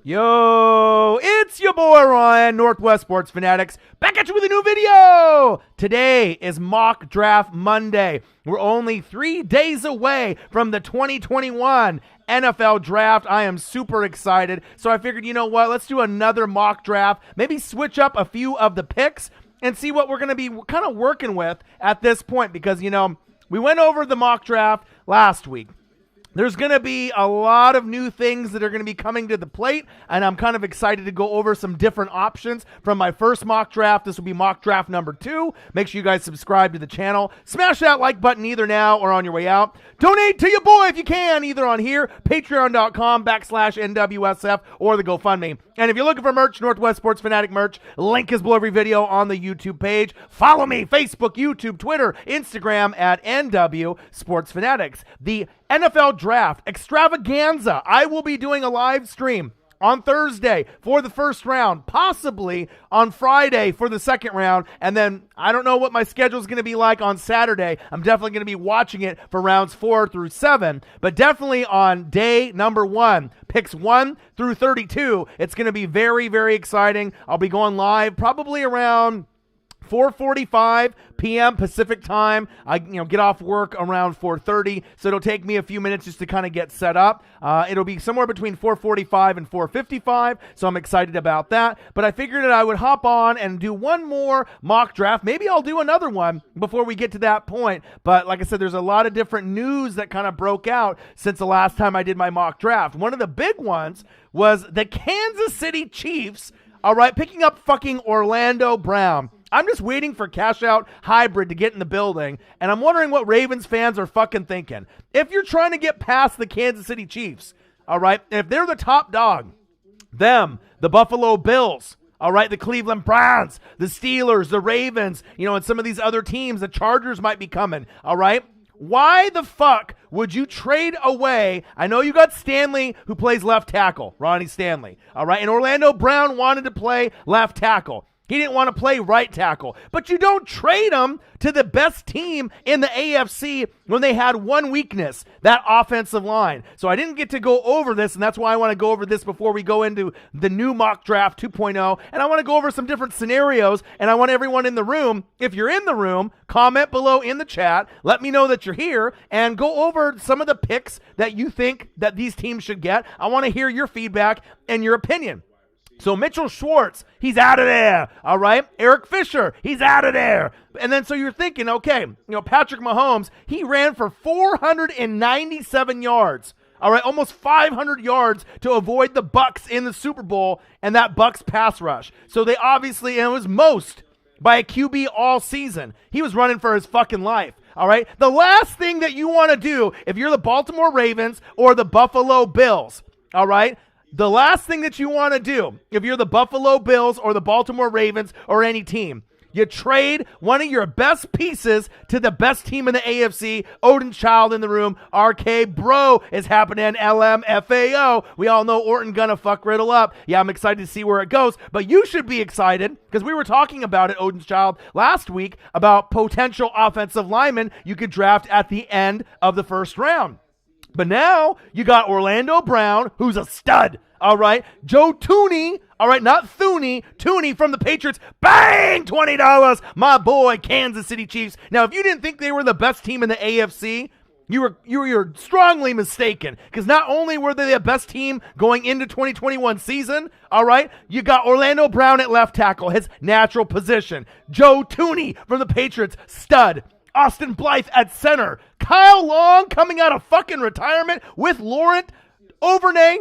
Yo, it's your boy Ryan, Northwest Sports Fanatics, back at you with a new video. Today is Mock Draft Monday. We're only 3 days away from the 2021 NFL Draft. I am super excited. So I figured, you know what, let's do another mock draft, maybe switch up a few of the picks and see what we're going to be kind of working with at this point because, you know, we went over the mock draft last week. There's going to be a lot of new things that are going to be coming to the plate, and I'm kind of excited to go over some different options from my first mock draft. This will be mock draft number 2. Make sure you guys subscribe to the channel. Smash that like button either now or on your way out. Donate to your boy if you can, either on here, patreon.com/NWSF, or the GoFundMe. And if you're looking for merch, Northwest Sports Fanatic merch, link is below every video on the YouTube page. Follow me, Facebook, YouTube, Twitter, Instagram at NW Sports Fanatics. The NFL Draft Extravaganza. I will be doing a live stream on Thursday for the first round, possibly on Friday for the second round, and then I don't know what my schedule is going to be like on Saturday. I'm definitely going to be watching it for rounds 4 through 7, but definitely on day number 1, picks 1 through 32, it's going to be very, very exciting. I'll be going live probably around 4:45 p.m. Pacific time. I get off work around 4:30, so it'll take me a few minutes just to kind of get set up. It'll be somewhere between 4:45 and 4:55, so I'm excited about that. But I figured that I would hop on and do one more mock draft. Maybe I'll do another one before we get to that point. But like I said, there's a lot of different news that kind of broke out since the last time I did my mock draft. One of the big ones was the Kansas City Chiefs, all right, picking up fucking Orlando Brown. I'm just waiting for Cash Out Hybrid to get in the building, and I'm wondering what Ravens fans are fucking thinking. If you're trying to get past the Kansas City Chiefs, all right, if they're the top dog, them, the Buffalo Bills, all right, the Cleveland Browns, the Steelers, the Ravens, and some of these other teams, the Chargers might be coming, all right? Why the fuck would you trade away? I know you got Stanley, who plays left tackle, Ronnie Stanley, all right? And Orlando Brown wanted to play left tackle. He didn't want to play right tackle. But you don't trade him to the best team in the AFC when they had one weakness, that offensive line. So I didn't get to go over this, and that's why I want to go over this before we go into the new mock draft 2.0. And I want to go over some different scenarios, and I want everyone in the room, if you're in the room, comment below in the chat, let me know that you're here, and go over some of the picks that you think that these teams should get. I want to hear your feedback and your opinion. So Mitchell Schwartz, he's out of there, all right? Eric Fisher, he's out of there. And then so you're thinking, okay, Patrick Mahomes, he ran for 497 yards, all right, almost 500 yards to avoid the Bucs in the Super Bowl and that Bucs pass rush. So they obviously, and it was most by a QB all season. He was running for his fucking life. All right, the last thing that you want to do if you're the Baltimore Ravens or the Buffalo Bills, all right, the last thing that you want to do, if you're the Buffalo Bills or the Baltimore Ravens or any team, you trade one of your best pieces to the best team in the AFC. Odin Child in the room. RK Bro is happening. LMFAO. We all know Orton gonna fuck Riddle up. Yeah, I'm excited to see where it goes. But you should be excited because we were talking about it, Odin's Child, last week about potential offensive linemen you could draft at the end of the first round. But now you got Orlando Brown, who's a stud, all right? Joe Tooney, all right, not Thuney, Tooney from the Patriots. Bang! $20, my boy, Kansas City Chiefs. Now, if you didn't think they were the best team in the AFC, you were strongly mistaken, because not only were they the best team going into 2021 season, all right, you got Orlando Brown at left tackle, his natural position. Joe Tooney from the Patriots, stud. Austin Blythe at center. Kyle Long coming out of fucking retirement with Laurent Duvernay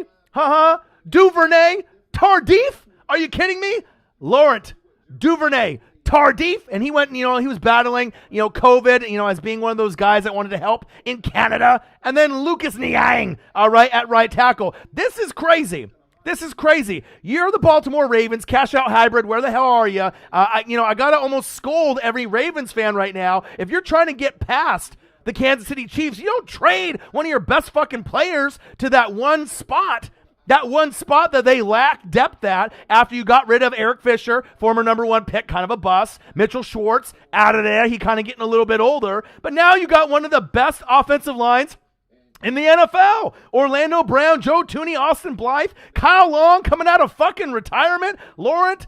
Tardif. Are you kidding me? Laurent Duvernay Tardif, and he went, he was battling, COVID, as being one of those guys that wanted to help in Canada. And then Lucas Niang, all right, at right tackle. This is crazy. This is crazy. You're the Baltimore Ravens, Cash Out Hybrid. Where the hell are you? I got to almost scold every Ravens fan right now. If you're trying to get past the Kansas City Chiefs, you don't trade one of your best fucking players to that one spot. That one spot that they lack depth at after you got rid of Eric Fisher, former number 1 pick, kind of a bust. Mitchell Schwartz, out of there. He kind of getting a little bit older. But now you got one of the best offensive lines In the NFL, Orlando Brown, Joe Tooney, Austin Blythe, Kyle Long coming out of fucking retirement, Laurent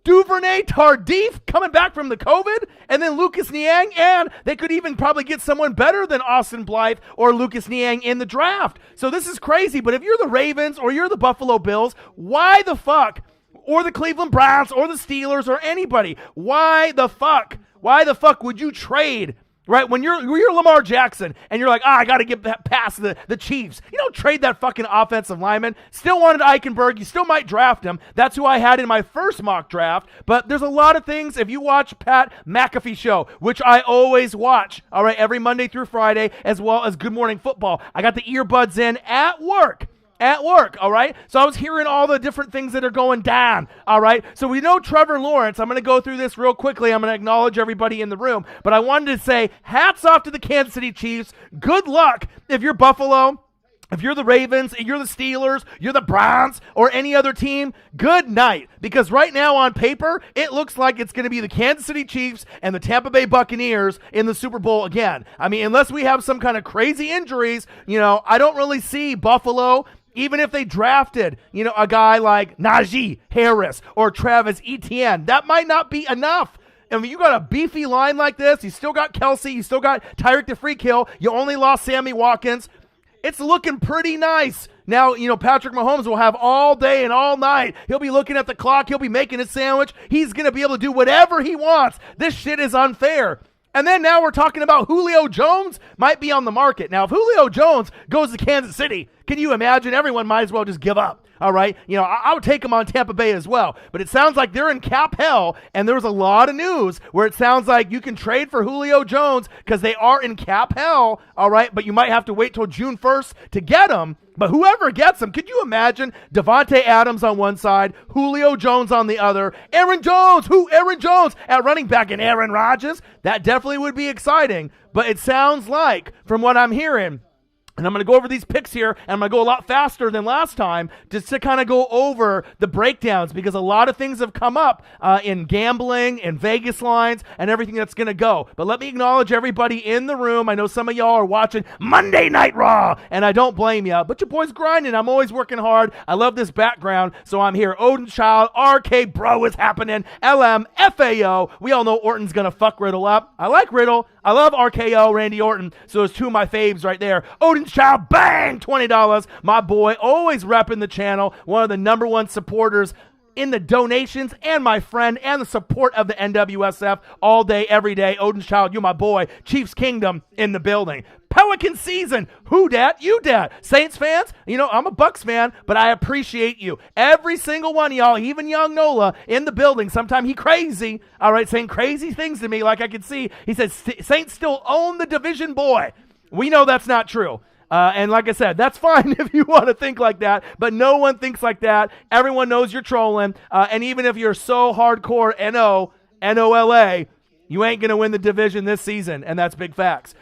Duvernay Tardif coming back from the COVID, and then Lucas Niang, and they could even probably get someone better than Austin Blythe or Lucas Niang in the draft. So this is crazy, but if you're the Ravens or you're the Buffalo Bills, why the fuck, or the Cleveland Browns or the Steelers or anybody, why the fuck would you trade? Right, when you're Lamar Jackson and you're like, I got to get past the Chiefs. You don't trade that fucking offensive lineman. Still wanted Eichenberg. You still might draft him. That's who I had in my first mock draft. But there's a lot of things. If you watch Pat McAfee show, which I always watch, all right, every Monday through Friday, as well as Good Morning Football. I got the earbuds in at work. All right? So I was hearing all the different things that are going down, all right? So we know Trevor Lawrence. I'm going to go through this real quickly. I'm going to acknowledge everybody in the room. But I wanted to say hats off to the Kansas City Chiefs. Good luck if you're Buffalo, if you're the Ravens, if you're the Steelers, you're the Browns, or any other team. Good night. Because right now on paper, it looks like it's going to be the Kansas City Chiefs and the Tampa Bay Buccaneers in the Super Bowl again. I mean, unless we have some kind of crazy injuries, I don't really see Buffalo. Even if they drafted, a guy like Najee Harris or Travis Etienne, that might not be enough. I mean, you got a beefy line like this. You still got Kelsey. You still got Tyreek the Freak Hill. You only lost Sammy Watkins. It's looking pretty nice. Now, Patrick Mahomes will have all day and all night. He'll be looking at the clock. He'll be making a sandwich. He's going to be able to do whatever he wants. This shit is unfair. And then now we're talking about Julio Jones might be on the market. Now, if Julio Jones goes to Kansas City, can you imagine? Everyone might as well just give up. All right. I would take him on Tampa Bay as well. But it sounds like they're in cap hell. And there was a lot of news where it sounds like you can trade for Julio Jones because they are in cap hell. All right. But you might have to wait till June 1st to get him. But whoever gets him, could you imagine Devontae Adams on one side, Julio Jones on the other, Aaron Jones at running back, and Aaron Rodgers? That definitely would be exciting. But it sounds like, from what I'm hearing, and I'm going to go over these picks here, and I'm going to go a lot faster than last time just to kind of go over the breakdowns because a lot of things have come up in gambling and Vegas lines and everything that's going to go. But let me acknowledge everybody in the room. I know some of y'all are watching Monday Night Raw, and I don't blame you. But your boy's grinding. I'm always working hard. I love this background, so I'm here. Odin Child, RK Bro is happening, LM, FAO. We all know Orton's going to fuck Riddle up. I like Riddle. I love RKO, Randy Orton. So there's two of my faves right there. Odin Child, bang, $20. My boy, always repping the channel. One of the number one supporters in the donations, and my friend, and the support of the NWSF all day, every day. Odin Child, you my boy. Chiefs Kingdom in the building. Pelican season. Who dat? You dat. Saints fans, I'm a Bucks fan, but I appreciate you. Every single one of y'all, even young Nola in the building. Sometimes he crazy, all right, saying crazy things to me like I can see. He says, Saints still own the division, boy. We know that's not true. And like I said, that's fine if you want to think like that, but no one thinks like that. Everyone knows you're trolling. And even if you're so hardcore NOLA, you ain't going to win the division this season, and that's big facts.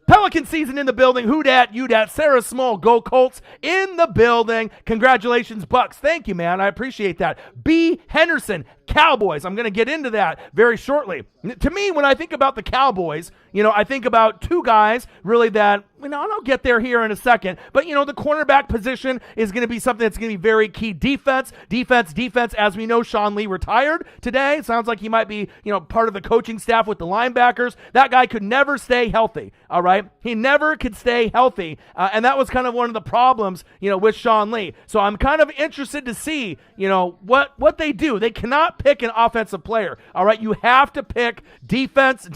Pelican season in the building. Who dat? You dat. Sarah Small, go Colts in the building. Congratulations, Bucks. Thank you, man. I appreciate that. B. Henderson, Cowboys. I'm going to get into that very shortly. To me, when I think about the Cowboys, I think about two guys really that, and I'll get there here in a second, but, the cornerback position is going to be something that's going to be very key. Defense. As we know, Sean Lee retired today. It sounds like he might be, part of the coaching staff with the linebackers. That guy could never stay healthy, all right? He never could stay healthy, and that was kind of one of the problems, with Sean Lee. So I'm kind of interested to see, what they do. They cannot pick an offensive player, all right? You have to pick defense.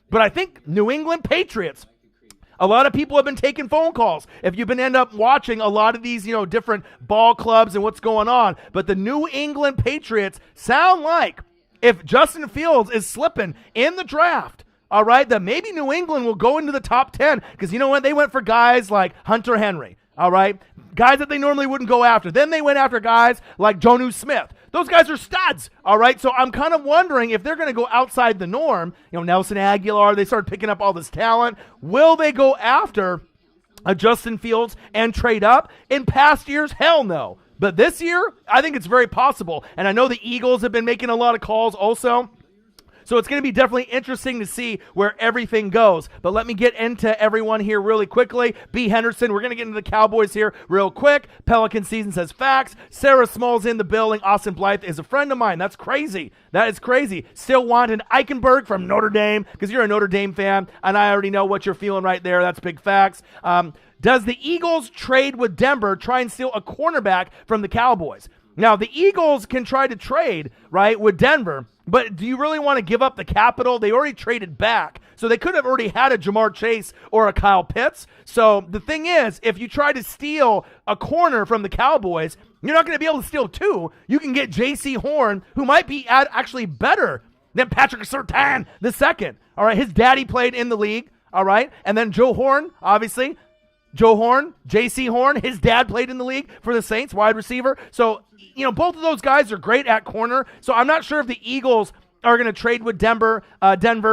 But I think New England Patriots, a lot of people have been taking phone calls. If you've been end up watching a lot of these, different ball clubs and what's going on. But the New England Patriots sound like if Justin Fields is slipping in the draft, all right, that maybe New England will go into the top 10 because you know what? They went for guys like Hunter Henry, all right, guys that they normally wouldn't go after. Then they went after guys like Jonnu Smith. Those guys are studs, all right? So I'm kind of wondering if they're going to go outside the norm. Nelson Aguilar, they started picking up all this talent. Will they go after a Justin Fields and trade up? In past years, hell no. But this year, I think it's very possible. And I know the Eagles have been making a lot of calls also. So it's going to be definitely interesting to see where everything goes. But let me get into everyone here really quickly. B. Henderson, we're going to get into the Cowboys here real quick. Pelican season says facts. Sarah Small's in the building. Austin Blythe is a friend of mine. That's crazy. That is crazy. Still wanting Eichenberg from Notre Dame because you're a Notre Dame fan, and I already know what you're feeling right there. That's big facts. Does the Eagles trade with Denver, try and steal a cornerback from the Cowboys? Now, the Eagles can try to trade, right, with Denver, but do you really want to give up the capital? They already traded back, so they could have already had a Jamar Chase or a Kyle Pitts. So the thing is, if you try to steal a corner from the Cowboys, you're not going to be able to steal two. You can get J.C. Horn, who might be actually better than Patrick Surtain II. All right, his daddy played in the league, all right, and then Joe Horn, obviously. Joe Horn, J.C. Horn, his dad played in the league for the Saints, wide receiver. So, both of those guys are great at corner. So I'm not sure if the Eagles are going to trade with Denver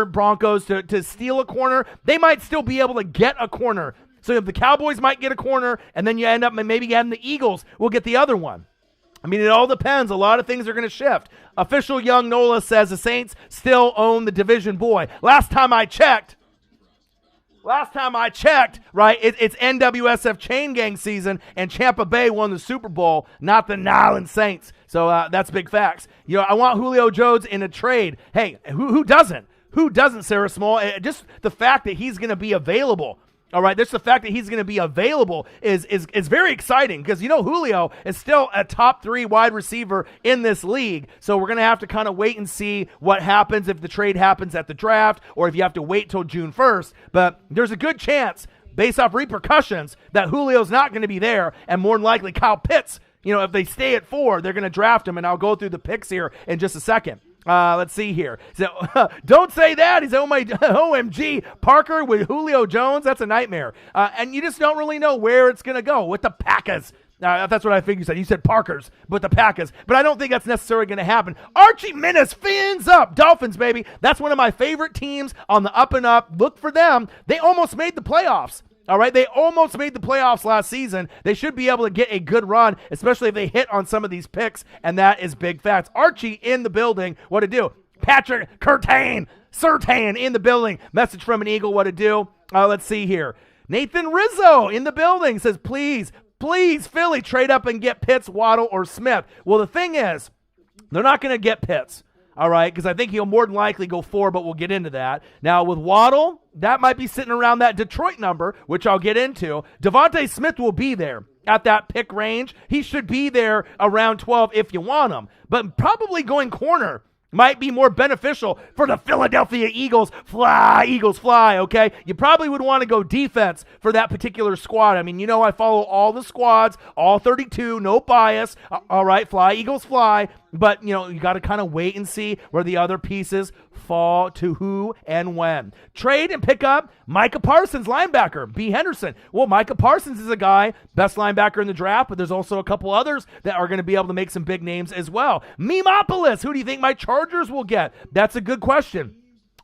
Broncos to steal a corner. They might still be able to get a corner. So if the Cowboys might get a corner, and then you end up maybe getting the Eagles will get the other one. I mean, it all depends. A lot of things are going to shift. Official Young Nola says the Saints still own the division. Boy, last time I checked, right, it's NWSF chain gang season, and Tampa Bay won the Super Bowl, not the Nyland Saints. So that's big facts. I want Julio Jones in a trade. Hey, who doesn't? Who doesn't, Sarah Small? Just the fact that he's going to be available. All right, just the fact that he's going to be available is very exciting because, Julio is still a top 3 wide receiver in this league. So we're going to have to kind of wait and see what happens if the trade happens at the draft or if you have to wait till June 1st. But there's a good chance, based off repercussions, that Julio's not going to be there, and more than likely Kyle Pitts, if they stay at 4, they're going to draft him, and I'll go through the picks here in just a second. Let's see here. So, don't say that. He's OMG. Parker with Julio Jones. That's a nightmare. And you just don't really know where it's going to go with the Packers. That's what I think you said. You said Parkers, but the Packers. But I don't think that's necessarily going to happen. Archie Minnis, fins up. Dolphins, baby. That's one of my favorite teams on the up and up. Look for them. They almost made the playoffs. All right, they almost made the playoffs last season. They should be able to get a good run, especially if they hit on some of these picks, and that is big facts. Archie in the building, what to do? Patrick Surtain in the building. Message from an Eagle, what to do? Let's see here. Nathan Rizzo in the building says, please, Philly, trade up and get Pitts, Waddle, or Smith. Well, the thing is, they're not going to get Pitts. All right, because I think he'll more than likely go 4, but we'll get into that. Now, with Waddle, that might be sitting around that Detroit number, which I'll get into. Devontae Smith will be there at that pick range. He should be there around 12 if you want him. But probably going corner might be more beneficial for the Philadelphia Eagles. Fly, Eagles, fly, okay? You probably would want to go defense for that particular squad. I mean, I follow all the squads, all 32, no bias. All right, fly, Eagles, fly. But, you got to kind of wait and see where the other pieces fall to who and when. Trade and pick up Micah Parsons, linebacker, B. Henderson. Well, Micah Parsons is a guy, best linebacker in the draft, but there's also a couple others that are going to be able to make some big names as well. Memopolis, who do you think my Chargers will get? That's a good question.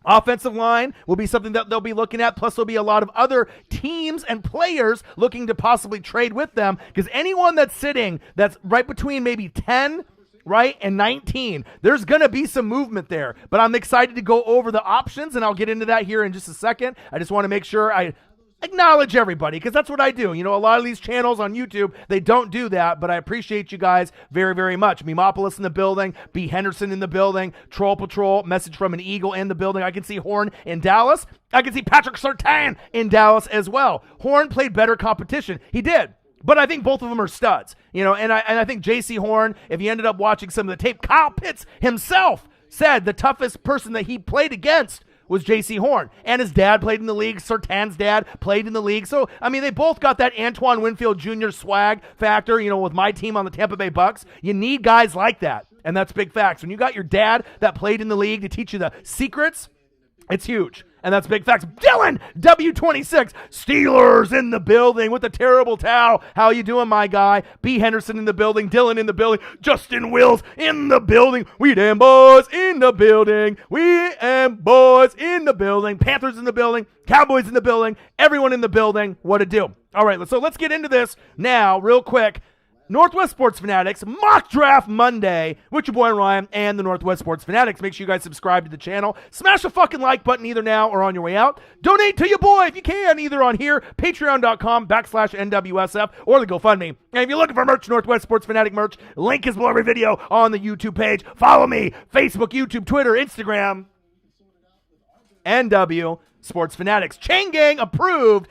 Offensive line will be something that they'll be looking at, plus there'll be a lot of other teams and players looking to possibly trade with them, because anyone that's sitting that's right between maybe 10 right, and 19. There's going to be some movement there, but I'm excited to go over the options, and I'll get into that here in just a second. I just want to make sure I acknowledge everybody, because that's what I do. A lot of these channels on YouTube, they don't do that, but I appreciate you guys very, very much. Memopolis in the building, B. Henderson in the building, Troll Patrol, message from an Eagle in the building. I can see Horn in Dallas. I can see Patrick Surtain in Dallas as well. Horn played better competition. He did. But I think both of them are studs, and I think J.C. Horn, if you ended up watching some of the tape, Kyle Pitts himself said the toughest person that he played against was J.C. Horn. And his dad played in the league. Surtain's dad played in the league. So, I mean, they both got that Antoine Winfield Jr. swag factor, with my team on the Tampa Bay Bucks. You need guys like that, and that's big facts. When you got your dad that played in the league to teach you the secrets, it's huge. And that's big facts. Dylan, W26, Steelers in the building with a terrible towel. How you doing, my guy? B. Henderson in the building. Dylan in the building. Justin Wills in the building. We damn boys in the building. We am boys in the building. Panthers in the building. Cowboys in the building. Everyone in the building. What to do? All right, so let's get into this now real quick. Northwest Sports Fanatics Mock Draft Monday with your boy Ryan and the Northwest Sports Fanatics. Make sure you guys subscribe to the channel. Smash the fucking like button either now or on your way out. Donate to your boy if you can, either on here, patreon.com/NWSF, or the GoFundMe. And if you're looking for merch, Northwest Sports Fanatic merch, link is below every video on the YouTube page. Follow me, Facebook, YouTube, Twitter, Instagram, NW Sports Fanatics. Chain Gang approved.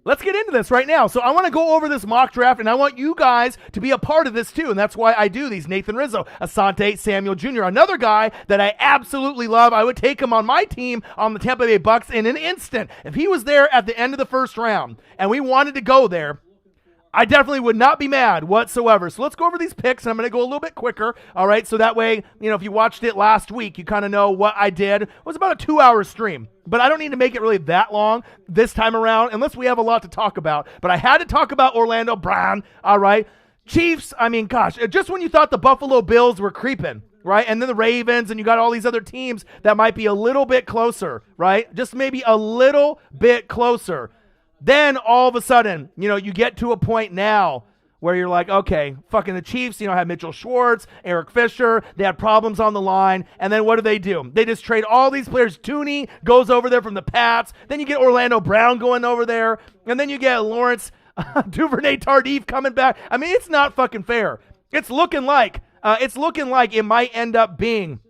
Let's get into this right now. So I want to go over this mock draft, and I want you guys to be a part of this too, and that's why I do these. Nathan Rizzo, Asante Samuel Jr., another guy that I absolutely love. I would take him on my team on the Tampa Bay Bucks in an instant. If he was there at the end of the first round, and we wanted to go there, I definitely would not be mad whatsoever. So let's go over these picks, and I'm going to go a little bit quicker, all right? So that way, if you watched it last week, you kind of know what I did. It was about a 2-hour stream, but I don't need to make it really that long this time around unless we have a lot to talk about. But I had to talk about Orlando Brown, all right? Chiefs, gosh, just when you thought the Buffalo Bills were creeping, right? And then the Ravens, and you got all these other teams that might be a little bit closer, right? Just maybe a little bit closer. Then all of a sudden, you get to a point now where you're like, okay, fucking the Chiefs, had Mitchell Schwartz, Eric Fisher, they had problems on the line, and then what do? They just trade all these players. Tooney goes over there from the Pats, then you get Orlando Brown going over there, and then you get Lawrence Duvernay-Tardif coming back. It's not fucking fair. It's looking like it might end up being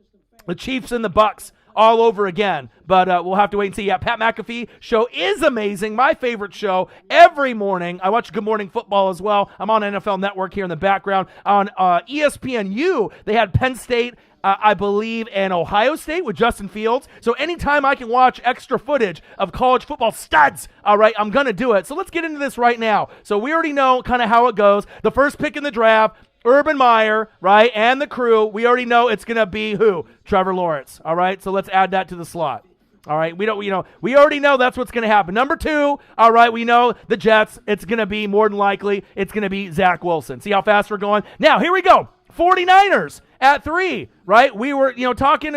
the Chiefs and the Bucks all over again, but we'll have to wait and see. Yeah, Pat McAfee show is amazing. My favorite show every morning. I watch Good Morning Football as well. I'm on NFL Network here in the background. On ESPNU, they had Penn State, I believe, and Ohio State with Justin Fields. So anytime I can watch extra footage of college football studs, all right, I'm going to do it. So let's get into this right now. So we already know kind of how it goes. The first pick in the draft, Urban Meyer, right, and the crew, we already know it's going to be who? Trevor Lawrence, all right? So let's add that to the slot. All right, we already know that's what's going to happen. Number 2, all right, we know the Jets, it's going to be more than likely, it's going to be Zach Wilson. See how fast we're going? Now, here we go. 49ers at 3, right? We were, talking,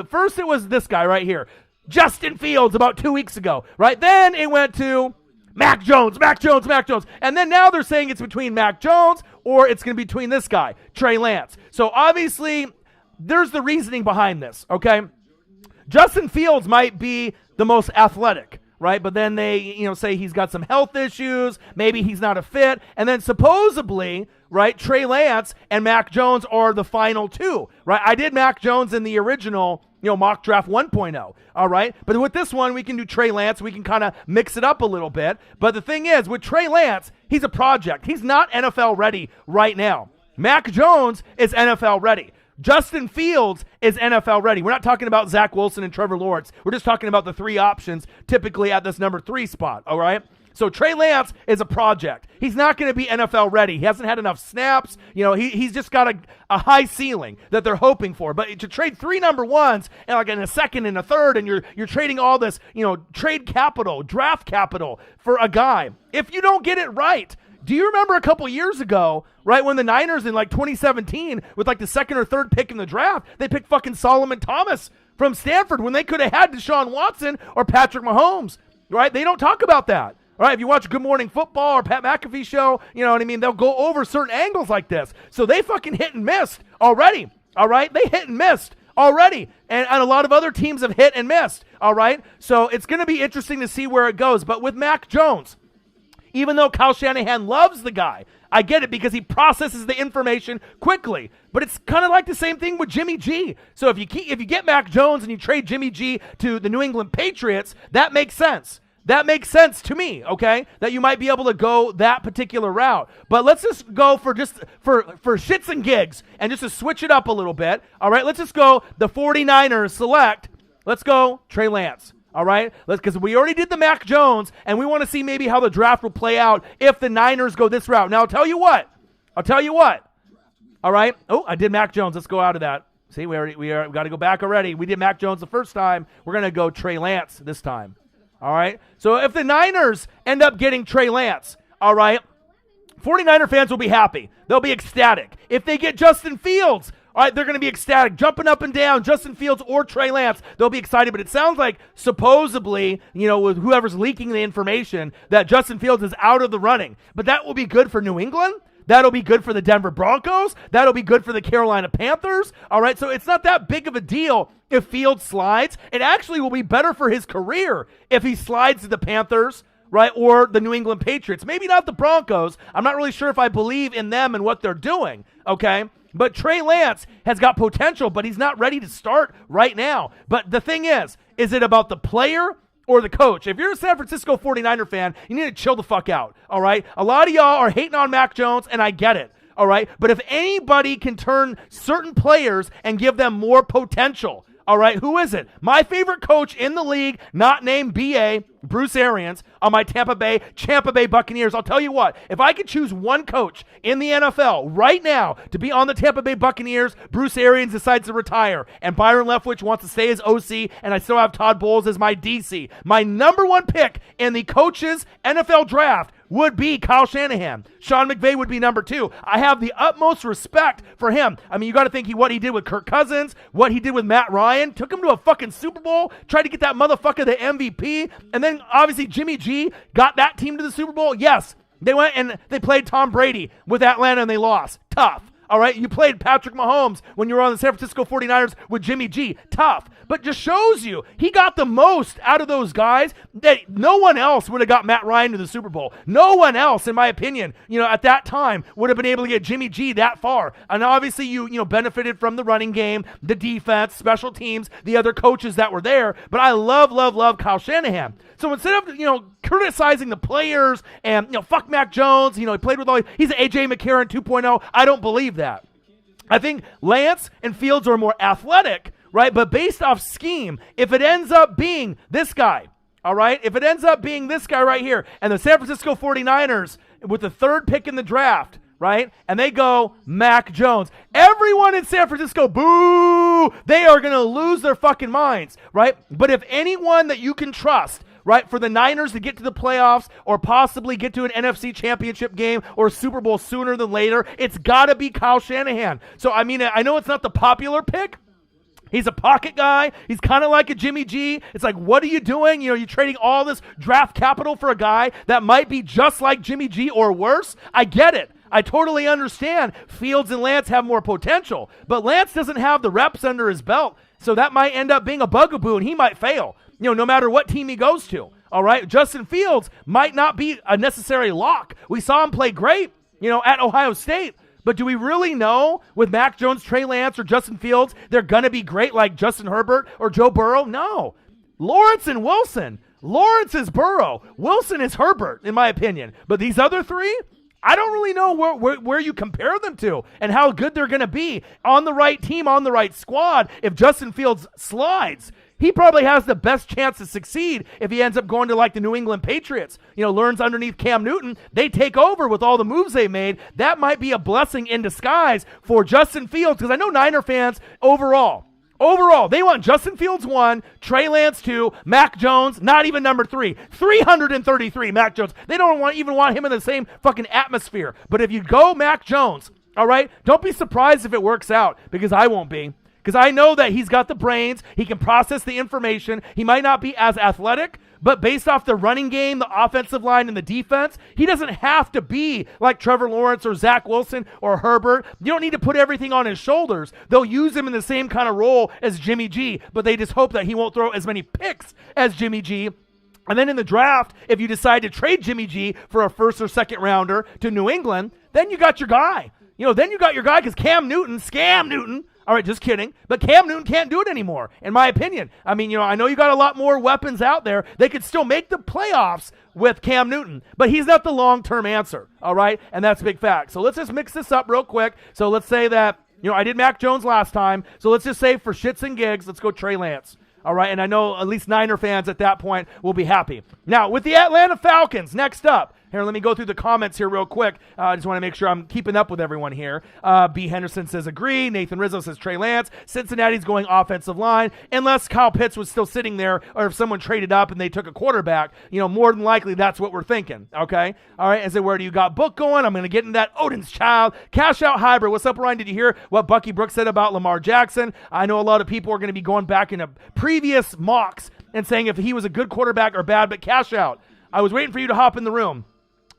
first it was this guy right here, Justin Fields, about 2 weeks ago, right? Then it went to Mac Jones. And then now they're saying it's between Mac Jones or it's going to be between this guy, Trey Lance. So obviously, there's the reasoning behind this, okay? Justin Fields might be the most athletic, right? But then they, say he's got some health issues, maybe he's not a fit, and then supposedly, right, Trey Lance and Mac Jones are the final 2, right? I did Mac Jones in the original mock draft 1.0, all right? But with this one, we can do Trey Lance. We can kind of mix it up a little bit. But the thing is, with Trey Lance, he's a project. He's not NFL ready right now. Mac Jones is NFL ready. Justin Fields is NFL ready. We're not talking about Zach Wilson and Trevor Lawrence. We're just talking about the 3 options typically at this number 3 spot, all right? So Trey Lance is a project. He's not going to be NFL ready. He hasn't had enough snaps. He's just got a high ceiling that they're hoping for. But to trade 3 number 1s and like in a second and a third, and you're trading all this, trade capital, draft capital for a guy. If you don't get it right, do you remember a couple years ago, right, when the Niners in like 2017 with like the 2nd or 3rd pick in the draft, they picked fucking Solomon Thomas from Stanford when they could have had Deshaun Watson or Patrick Mahomes, right? They don't talk about that. All right, if you watch Good Morning Football or Pat McAfee show, you know what I mean, they'll go over certain angles like this. So they fucking hit and missed already, all right? They hit and missed already, and a lot of other teams have hit and missed, all right? So it's going to be interesting to see where it goes. But with Mac Jones, even though Kyle Shanahan loves the guy, I get it because he processes the information quickly. But it's kind of like the same thing with Jimmy G. So if you get Mac Jones and you trade Jimmy G to the New England Patriots, that makes sense. That makes sense to me, okay? That you might be able to go that particular route. But let's just go for shits and gigs and just to switch it up a little bit. All right, let's just go the 49ers select. Let's go Trey Lance. All right, because we already did the Mac Jones, and we want to see maybe how the draft will play out if the Niners go this route. Now, I'll tell you what. All right. Oh, I did Mac Jones. Let's go out of that. See, we got to go back already. We did Mac Jones the first time. We're going to go Trey Lance this time. All right. So if the Niners end up getting Trey Lance, all right, 49er fans will be happy. They'll be ecstatic. If they get Justin Fields, all right, they're going to be ecstatic, jumping up and down, Justin Fields or Trey Lance. They'll be excited, but it sounds like supposedly, with whoever's leaking the information, that Justin Fields is out of the running. But that will be good for New England. That'll be good for the Denver Broncos. That'll be good for the Carolina Panthers. All right, so it's not that big of a deal if Fields slides. It actually will be better for his career if he slides to the Panthers, right, or the New England Patriots. Maybe not the Broncos. I'm not really sure if I believe in them and what they're doing, okay? But Trey Lance has got potential, but he's not ready to start right now. But the thing is it about the player or the coach? If you're a San Francisco 49er fan, you need to chill the fuck out, all right? A lot of y'all are hating on Mac Jones, and I get it, all right? But if anybody can turn certain players and give them more potential, all right, who is it? My favorite coach in the league, not named B.A., Bruce Arians, on my Tampa Bay Buccaneers. I'll tell you what, if I could choose one coach in the NFL right now to be on the Tampa Bay Buccaneers, Bruce Arians decides to retire, and Byron Leftwich wants to stay as OC, and I still have Todd Bowles as my DC. My number one pick in the coaches NFL draft would be Kyle Shanahan. Sean McVay would be number 2. I have the utmost respect for him. I mean, you got to think what he did with Kirk Cousins, what he did with Matt Ryan, took him to a fucking Super Bowl, tried to get that motherfucker the MVP, and then obviously Jimmy G got that team to the Super Bowl. Yes, they went and they played Tom Brady with Atlanta and they lost. Tough. All right, you played Patrick Mahomes when you were on the San Francisco 49ers with Jimmy G. Tough. But just shows you he got the most out of those guys that no one else would have got Matt Ryan to the Super Bowl. No one else, in my opinion, at that time would have been able to get Jimmy G that far. And obviously you benefited from the running game, the defense, special teams, the other coaches that were there. But I love Kyle Shanahan. So instead of, criticizing the players and, fuck Mac Jones, he played with he's an A.J. McCarron 2.0. I don't believe that. I think Lance and Fields are more athletic, right? But based off scheme, if it ends up being this guy, all right? If it ends up being this guy right here, and the San Francisco 49ers with the 3rd pick in the draft, right? And they go Mac Jones. Everyone in San Francisco, boo! They are going to lose their fucking minds, right? But if anyone that you can trust, right, for the Niners to get to the playoffs or possibly get to an NFC championship game or Super Bowl sooner than later, it's got to be Kyle Shanahan. So, I mean, I know it's not the popular pick. He's a pocket guy. He's kind of like a Jimmy G. It's like, what are you doing? You're trading all this draft capital for a guy that might be just like Jimmy G or worse. I get it. I totally understand Fields and Lance have more potential, but Lance doesn't have the reps under his belt, so that might end up being a bugaboo, and he might fail, no matter what team he goes to, all right? Justin Fields might not be a necessary lock. We saw him play great, at Ohio State, but do we really know with Mac Jones, Trey Lance, or Justin Fields, they're going to be great like Justin Herbert or Joe Burrow? No. Lawrence and Wilson. Lawrence is Burrow. Wilson is Herbert, in my opinion. But these other 3, I don't really know where you compare them to and how good they're going to be on the right team, on the right squad. If Justin Fields slides, he probably has the best chance to succeed if he ends up going to like the New England Patriots, learns underneath Cam Newton. They take over with all the moves they made. That might be a blessing in disguise for Justin Fields, because I know Niner fans overall, they want Justin Fields 1, Trey Lance 2, Mac Jones, not even number 3. 333, Mac Jones. They don't even want him in the same fucking atmosphere. But if you go Mac Jones, all right, don't be surprised if it works out, because I won't be. Because I know that he's got the brains, he can process the information, he might not be as athletic, but based off the running game, the offensive line, and the defense, he doesn't have to be like Trevor Lawrence or Zach Wilson or Herbert. You don't need to put everything on his shoulders. They'll use him in the same kind of role as Jimmy G, but they just hope that he won't throw as many picks as Jimmy G. And then in the draft, if you decide to trade Jimmy G for a 1st or 2nd rounder to New England, then you got your guy. Then you got your guy, because Scam Newton, all right, just kidding. But Cam Newton can't do it anymore, in my opinion. I mean, I know you got a lot more weapons out there. They could still make the playoffs with Cam Newton, but he's not the long-term answer, all right? And that's a big fact. So let's just mix this up real quick. So let's say that, I did Mac Jones last time. So let's just say for shits and gigs, let's go Trey Lance. All right, and I know at least Niner fans at that point will be happy. Now, with the Atlanta Falcons, next up. Here, let me go through the comments here real quick. I just want to make sure I'm keeping up with everyone here. B. Henderson says agree. Nathan Rizzo says Trey Lance. Cincinnati's going offensive line. Unless Kyle Pitts was still sitting there, or if someone traded up and they took a quarterback, more than likely that's what we're thinking, okay? All right, and so where do you got book going? I'm going to get into that. Odin's Child. Cash Out Hybrid. What's up, Ryan? Did you hear what Bucky Brooks said about Lamar Jackson? I know a lot of people are going to be going back into previous mocks and saying if he was a good quarterback or bad, but Cash Out. I was waiting for you to hop in the room.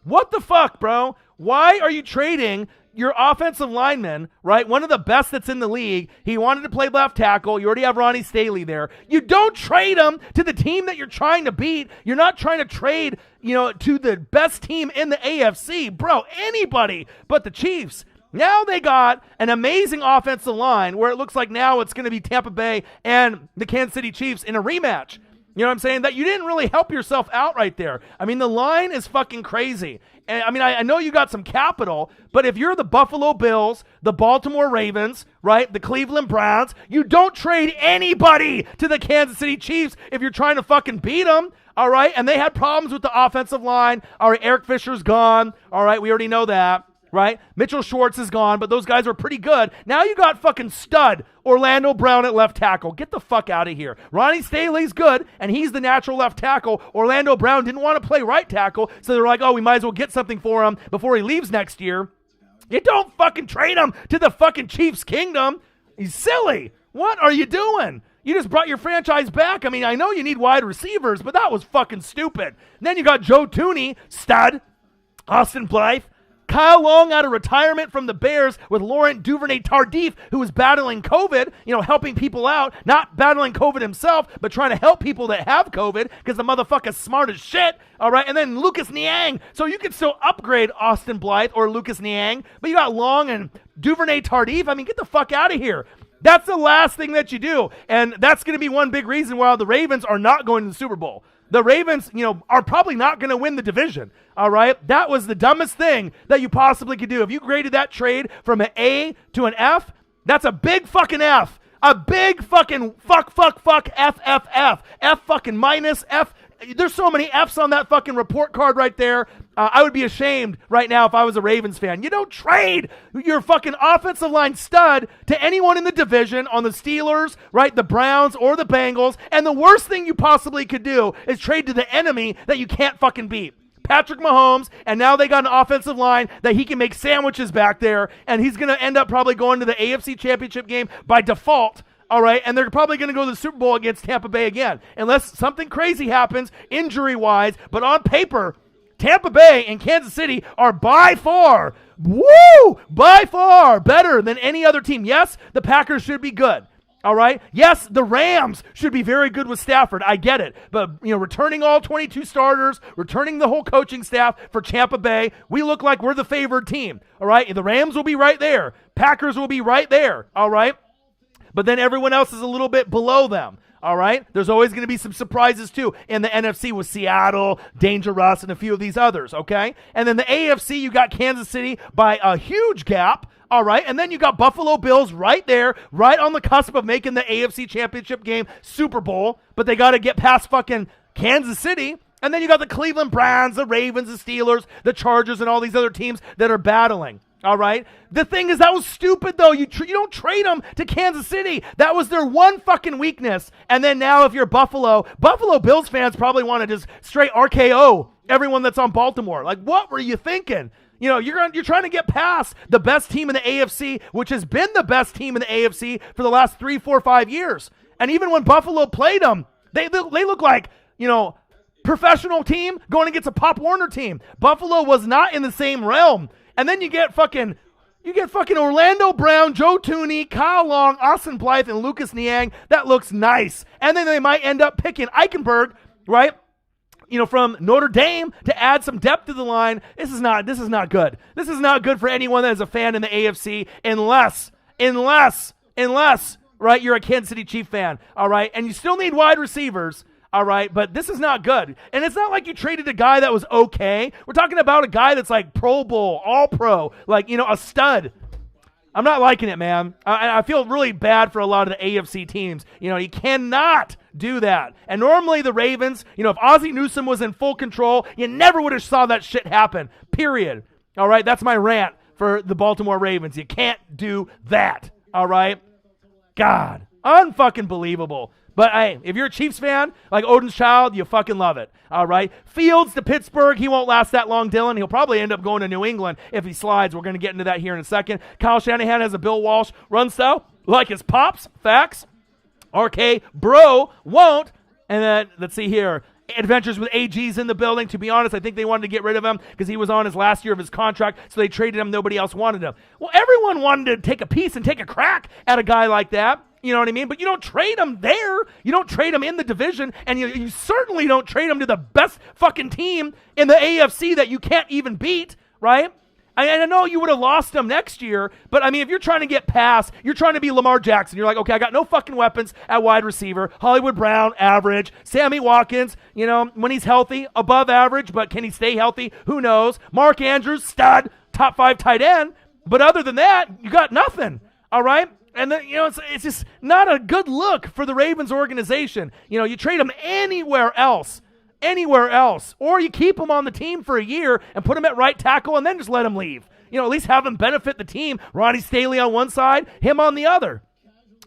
What the fuck, bro? Why are you trading your offensive lineman, right? One of the best that's in the league. He wanted to play left tackle. You already have Ronnie Staley there. You don't trade him to the team that you're trying to beat. You're not trying to trade, to the best team in the AFC. Bro, anybody but the Chiefs. Now they got an amazing offensive line where it looks like now it's going to be Tampa Bay and the Kansas City Chiefs in a rematch. You know what I'm saying? That you didn't really help yourself out right there. I mean, the line is fucking crazy. And I mean, I know you got some capital, but if you're the Buffalo Bills, the Baltimore Ravens, right, the Cleveland Browns, you don't trade anybody to the Kansas City Chiefs if you're trying to fucking beat them, all right? And they had problems with the offensive line. All right, Eric Fisher's gone. All right, we already know that. Right? Mitchell Schwartz is gone, but those guys are pretty good. Now you got fucking stud Orlando Brown at left tackle. Get the fuck out of here. Ronnie Staley's good, and he's the natural left tackle. Orlando Brown didn't want to play right tackle, so they're like, oh, we might as well get something for him before he leaves next year. You don't fucking trade him to the fucking Chiefs kingdom. He's silly. What are you doing? You just brought your franchise back. I mean, I know you need wide receivers, but that was fucking stupid. And then you got Joe Thuney, stud, Austin Blythe, Kyle Long out of retirement from the Bears with Laurent Duvernay-Tardif, who was battling COVID, helping people out, not battling COVID himself, but trying to help people that have COVID because the motherfucker's smart as shit, all right? And then Lucas Niang. So you can still upgrade Austin Blythe or Lucas Niang, but you got Long and Duvernay-Tardif. I mean, get the fuck out of here. That's the last thing that you do, and that's going to be one big reason why the Ravens are not going to the Super Bowl. The Ravens, are probably not going to win the division, all right? That was the dumbest thing that you possibly could do. If you graded that trade from an A to an F, that's a big fucking F. A big fucking fuck, F, F fucking minus, F. There's so many Fs on that fucking report card right there. I would be ashamed right now if I was a Ravens fan. You don't trade your fucking offensive line stud to anyone in the division on the Steelers, right, the Browns, or the Bengals. And the worst thing you possibly could do is trade to the enemy that you can't fucking beat. Patrick Mahomes, and now they got an offensive line that he can make sandwiches back there, and he's going to end up probably going to the AFC Championship game by default. All right, and they're probably going to go to the Super Bowl against Tampa Bay again, unless something crazy happens injury-wise. But on paper, Tampa Bay and Kansas City are by far better than any other team. Yes, the Packers should be good. All right. Yes, the Rams should be very good with Stafford. I get it. But, returning all 22 starters, returning the whole coaching staff for Tampa Bay, we look like we're the favored team. All right. The Rams will be right there. Packers will be right there. All right. But then everyone else is a little bit below them, all right? There's always going to be some surprises, too, in the NFC with Seattle, Danger Russ, and a few of these others, okay? And then the AFC, you got Kansas City by a huge gap, all right? And then you got Buffalo Bills right there, right on the cusp of making the AFC Championship game Super Bowl, but they got to get past fucking Kansas City. And then you got the Cleveland Browns, the Ravens, the Steelers, the Chargers, and all these other teams that are battling. All right. The thing is, that was stupid, though. You don't trade them to Kansas City. That was their one fucking weakness. And then now, if you're Buffalo Bills fans probably want to just straight RKO everyone that's on Baltimore. Like, what were you thinking? You're trying to get past the best team in the AFC, which has been the best team in the AFC for the last 3, 4, 5 years. And even when Buffalo played them, they look like professional team going against a Pop Warner team. Buffalo was not in the same realm. And then you get fucking Orlando Brown, Joe Thuney, Kyle Long, Austin Blythe, and Lucas Niang. That looks nice. And then they might end up picking Eichenberg, right? From Notre Dame to add some depth to the line. This is not good. This is not good for anyone that is a fan in the AFC unless, right, you're a Kansas City Chief fan, all right? And you still need wide receivers. All right, but this is not good. And it's not like you traded a guy that was okay. We're talking about a guy that's like Pro Bowl, All-Pro, like, a stud. I'm not liking it, man. I feel really bad for a lot of the AFC teams. You cannot do that. And normally the Ravens, if Ozzie Newsome was in full control, you never would have saw that shit happen, period. All right, that's my rant for the Baltimore Ravens. You can't do that, all right? God, unfucking believable. But, hey, if you're a Chiefs fan, like Odin's Child, you fucking love it, all right? Fields to Pittsburgh, he won't last that long, Dylan. He'll probably end up going to New England if he slides. We're going to get into that here in a second. Kyle Shanahan has a Bill Walsh run style, like his pops, facts. RK Bro won't. And then, let's see here, Adventures with AG's in the building. To be honest, I think they wanted to get rid of him because he was on his last year of his contract, so they traded him. Nobody else wanted him. Well, everyone wanted to take a piece and take a crack at a guy like that. You know what I mean? But you don't trade him there. You don't trade him in the division, and you certainly don't trade him to the best fucking team in the AFC that you can't even beat, right? I know you would have lost him next year, but I mean, if you're trying to get past, you're trying to be Lamar Jackson. You're like, okay, I got no fucking weapons at wide receiver. Hollywood Brown, average. Sammy Watkins, you know, when he's healthy, above average, but can he stay healthy? Who knows? Mark Andrews, stud, top 5 tight end. But other than that, you got nothing, all right? And then, you know, it's just not a good look for the Ravens organization. You know, you trade him anywhere else, or you keep him on the team for a year and put him at right tackle and then just let him leave. You know, at least have him benefit the team. Ronnie Staley on one side, him on the other.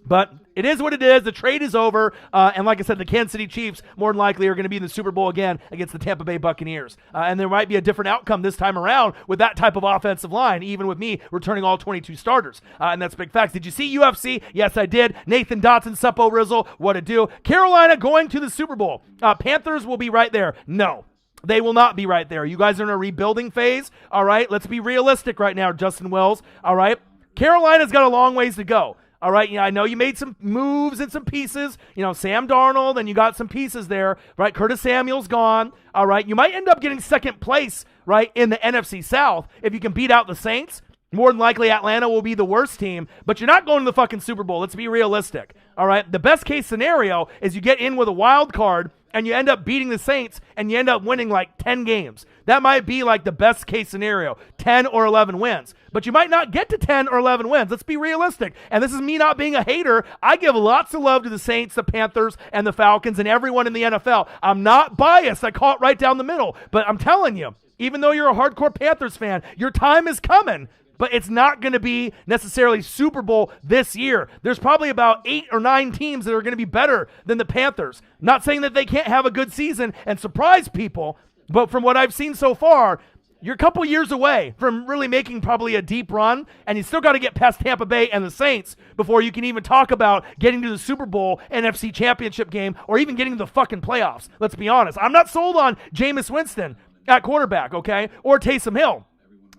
But it is what it is. The trade is over. And like I said, the Kansas City Chiefs more than likely are going to be in the Super Bowl again against the Tampa Bay Buccaneers. And there might be a different outcome this time around with that type of offensive line, even with me returning all 22 starters. And that's big facts. Did you see UFC? Yes, I did. Nathan Dotson, Suppo Rizzle, what a do. Carolina going to the Super Bowl. Panthers will be right there. No. They will not be right there. You guys are in a rebuilding phase. All right, let's be realistic right now, Justin Wells. All right, Carolina's got a long ways to go. All right, yeah, I know you made some moves and some pieces. You know, Sam Darnold, and you got some pieces there, right? Curtis Samuel's gone. All right, you might end up getting second place, right, in the NFC South if you can beat out the Saints. More than likely, Atlanta will be the worst team, but you're not going to the fucking Super Bowl. Let's be realistic. All right, the best case scenario is you get in with a wild card and you end up beating the Saints and you end up winning like 10 games. That might be like the best case scenario, 10 or 11 wins. But you might not get to 10 or 11 wins. Let's be realistic. And this is me not being a hater. I give lots of love to the Saints, the Panthers, and the Falcons, and everyone in the NFL. I'm not biased. I call it right down the middle. But I'm telling you, even though you're a hardcore Panthers fan, your time is coming. But it's not going to be necessarily Super Bowl this year. There's probably about 8 or 9 teams that are going to be better than the Panthers. Not saying that they can't have a good season and surprise people, but from what I've seen so far, you're a couple years away from really making probably a deep run, and you still got to get past Tampa Bay and the Saints before you can even talk about getting to the Super Bowl, NFC Championship game, or even getting to the fucking playoffs. Let's be honest. I'm not sold on Jameis Winston at quarterback, okay, or Taysom Hill.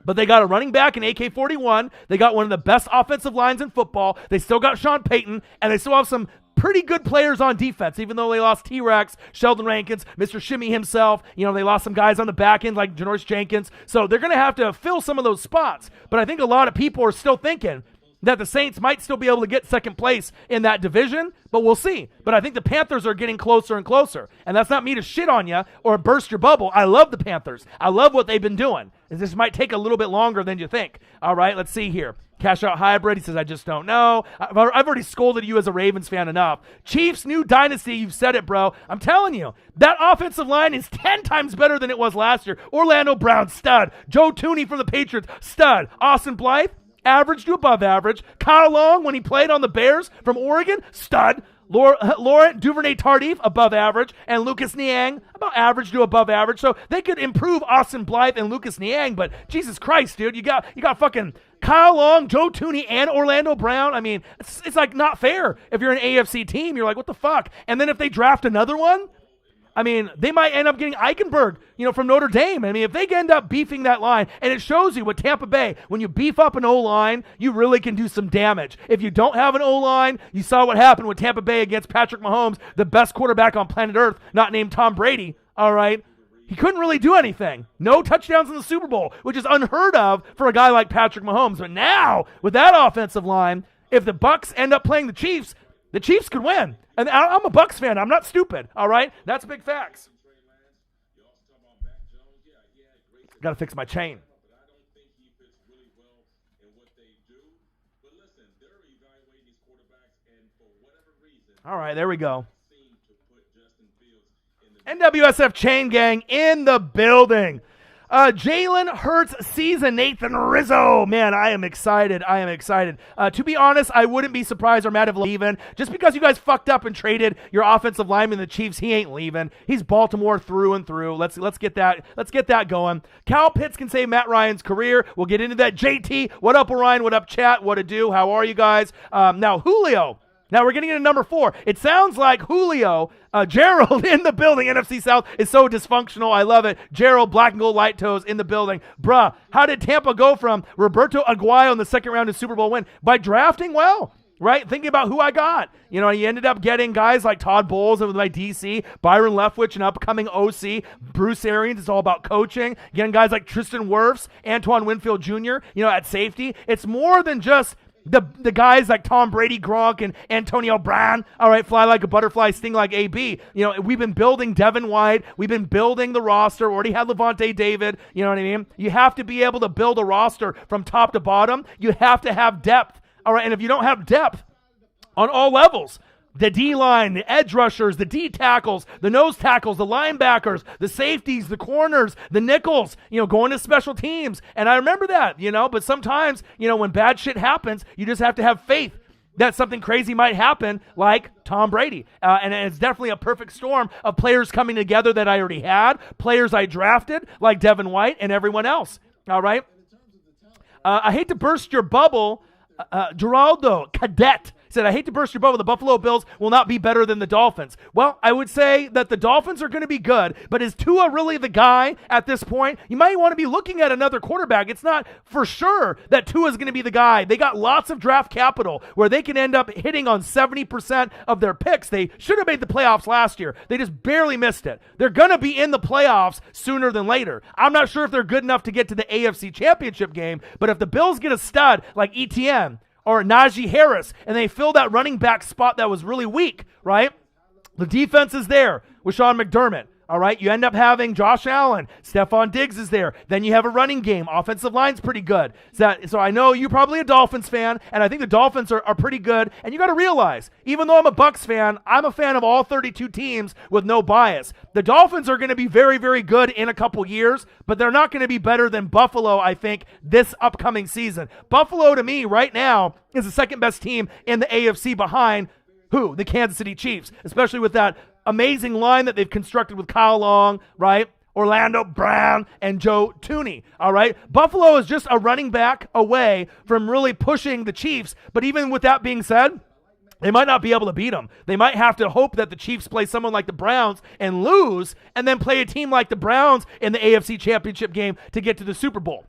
But they got a running back in AK-41. They got one of the best offensive lines in football. They still got Sean Payton, and they still have some pretty good players on defense, even though they lost T-Rex, Sheldon Rankins, Mr. Shimmy himself. You know, they lost some guys on the back end like Janoris Jenkins. So they're going to have to fill some of those spots. But I think a lot of people are still thinking that the Saints might still be able to get second place in that division, but we'll see. But I think the Panthers are getting closer and closer. And that's not me to shit on you or burst your bubble. I love the Panthers. I love what they've been doing. This might take a little bit longer than you think. All right, let's see here. Cash Out Hybrid, he says, I just don't know. I've already scolded you as a Ravens fan enough. Chiefs, new dynasty, you've said it, bro. I'm telling you, that offensive line is 10 times better than it was last year. Orlando Brown, stud. Joe Tooney from the Patriots, stud. Austin Blythe, average to above average. Kyle Long, when he played on the Bears from Oregon, stud. Laurent Duvernay-Tardif, above average, and Lucas Niang, about average to above average. So they could improve Austin Blythe and Lucas Niang, but Jesus Christ, dude, you got fucking Kyle Long, Joe Tooney, and Orlando Brown. I mean, it's like not fair. If you're an AFC team, you're like, what the fuck? And then if they draft another one, I mean, they might end up getting Eichenberg, from Notre Dame. I mean, if they end up beefing that line, and it shows you with Tampa Bay, when you beef up an O-line, you really can do some damage. If you don't have an O-line, you saw what happened with Tampa Bay against Patrick Mahomes, the best quarterback on planet Earth, not named Tom Brady, all right? He couldn't really do anything. No touchdowns in the Super Bowl, which is unheard of for a guy like Patrick Mahomes. But now, with that offensive line, if the Bucs end up playing the Chiefs could win. And I'm a Bucs fan. I'm not stupid, all right? That's big facts. Got to fix my chain. All right, there we go. NWSF Chain Gang in the building. Jalen Hurts season, Nathan Rizzo. Man, I am excited. To be honest, I wouldn't be surprised or mad if leaving. Just because you guys fucked up and traded your offensive lineman, the Chiefs, he ain't leaving. He's Baltimore through and through. Let's get that going. Cal Pitts can save Matt Ryan's career. We'll get into that. JT, what up, Orion? What up, chat? What to do? How are you guys? Now, Julio. Now we're getting into number 4. It sounds like Julio, Gerald in the building. NFC South is so dysfunctional. I love it. Gerald, black and gold light toes in the building. Bruh, how did Tampa go from Roberto Aguayo in the second round to Super Bowl win? By drafting well, right? Thinking about who I got. You know, you ended up getting guys like Todd Bowles with my DC, Byron Leftwich, an upcoming OC, Bruce Arians. It's all about coaching. Getting guys like Tristan Wirfs, Antoine Winfield Jr., you know, at safety. It's more than just the guys like Tom Brady, Gronk, and Antonio Brown, all right, fly like a butterfly, sting like AB. You know, we've been building Devin White. We've been building the roster. Already had Levante David. You know what I mean? You have to be able to build a roster from top to bottom. You have to have depth, all right? And if you don't have depth on all levels, the D-line, the edge rushers, the D tackles, the nose tackles, the linebackers, the safeties, the corners, the nickels, you know, going to special teams. And I remember that, you know, but sometimes, you know, when bad shit happens, you just have to have faith that something crazy might happen like Tom Brady. And it's definitely a perfect storm of players coming together that I already had, players I drafted like Devin White and everyone else, all right? I hate to burst your bubble, Geraldo Cadet said, I hate to burst your bubble, the Buffalo Bills will not be better than the Dolphins. Well, I would say that the Dolphins are going to be good, but is Tua really the guy at this point? You might want to be looking at another quarterback. It's not for sure that Tua is going to be the guy. They got lots of draft capital where they can end up hitting on 70% of their picks. They should have made the playoffs last year. They just barely missed it. They're going to be in the playoffs sooner than later. I'm not sure if they're good enough to get to the AFC Championship game, but if the Bills get a stud like ETN, or Najee Harris, and they fill that running back spot that was really weak, right? The defense is there with Sean McDermott, all right? You end up having Josh Allen. Stephon Diggs is there. Then you have a running game. Offensive line's pretty good. So I know you're probably a Dolphins fan, and I think the Dolphins are pretty good. And you got to realize, even though I'm a Bucs fan, I'm a fan of all 32 teams with no bias. The Dolphins are going to be very, very good in a couple years, but they're not going to be better than Buffalo, I think, this upcoming season. Buffalo, to me, right now, is the second best team in the AFC behind who? The Kansas City Chiefs, especially with that amazing line that they've constructed with Kyle Long, right? Orlando Brown and Joe Tooney, all right? Buffalo is just a running back away from really pushing the Chiefs, but even with that being said, they might not be able to beat them. They might have to hope that the Chiefs play someone like the Browns and lose, and then play a team like the Browns in the AFC Championship game to get to the Super Bowl.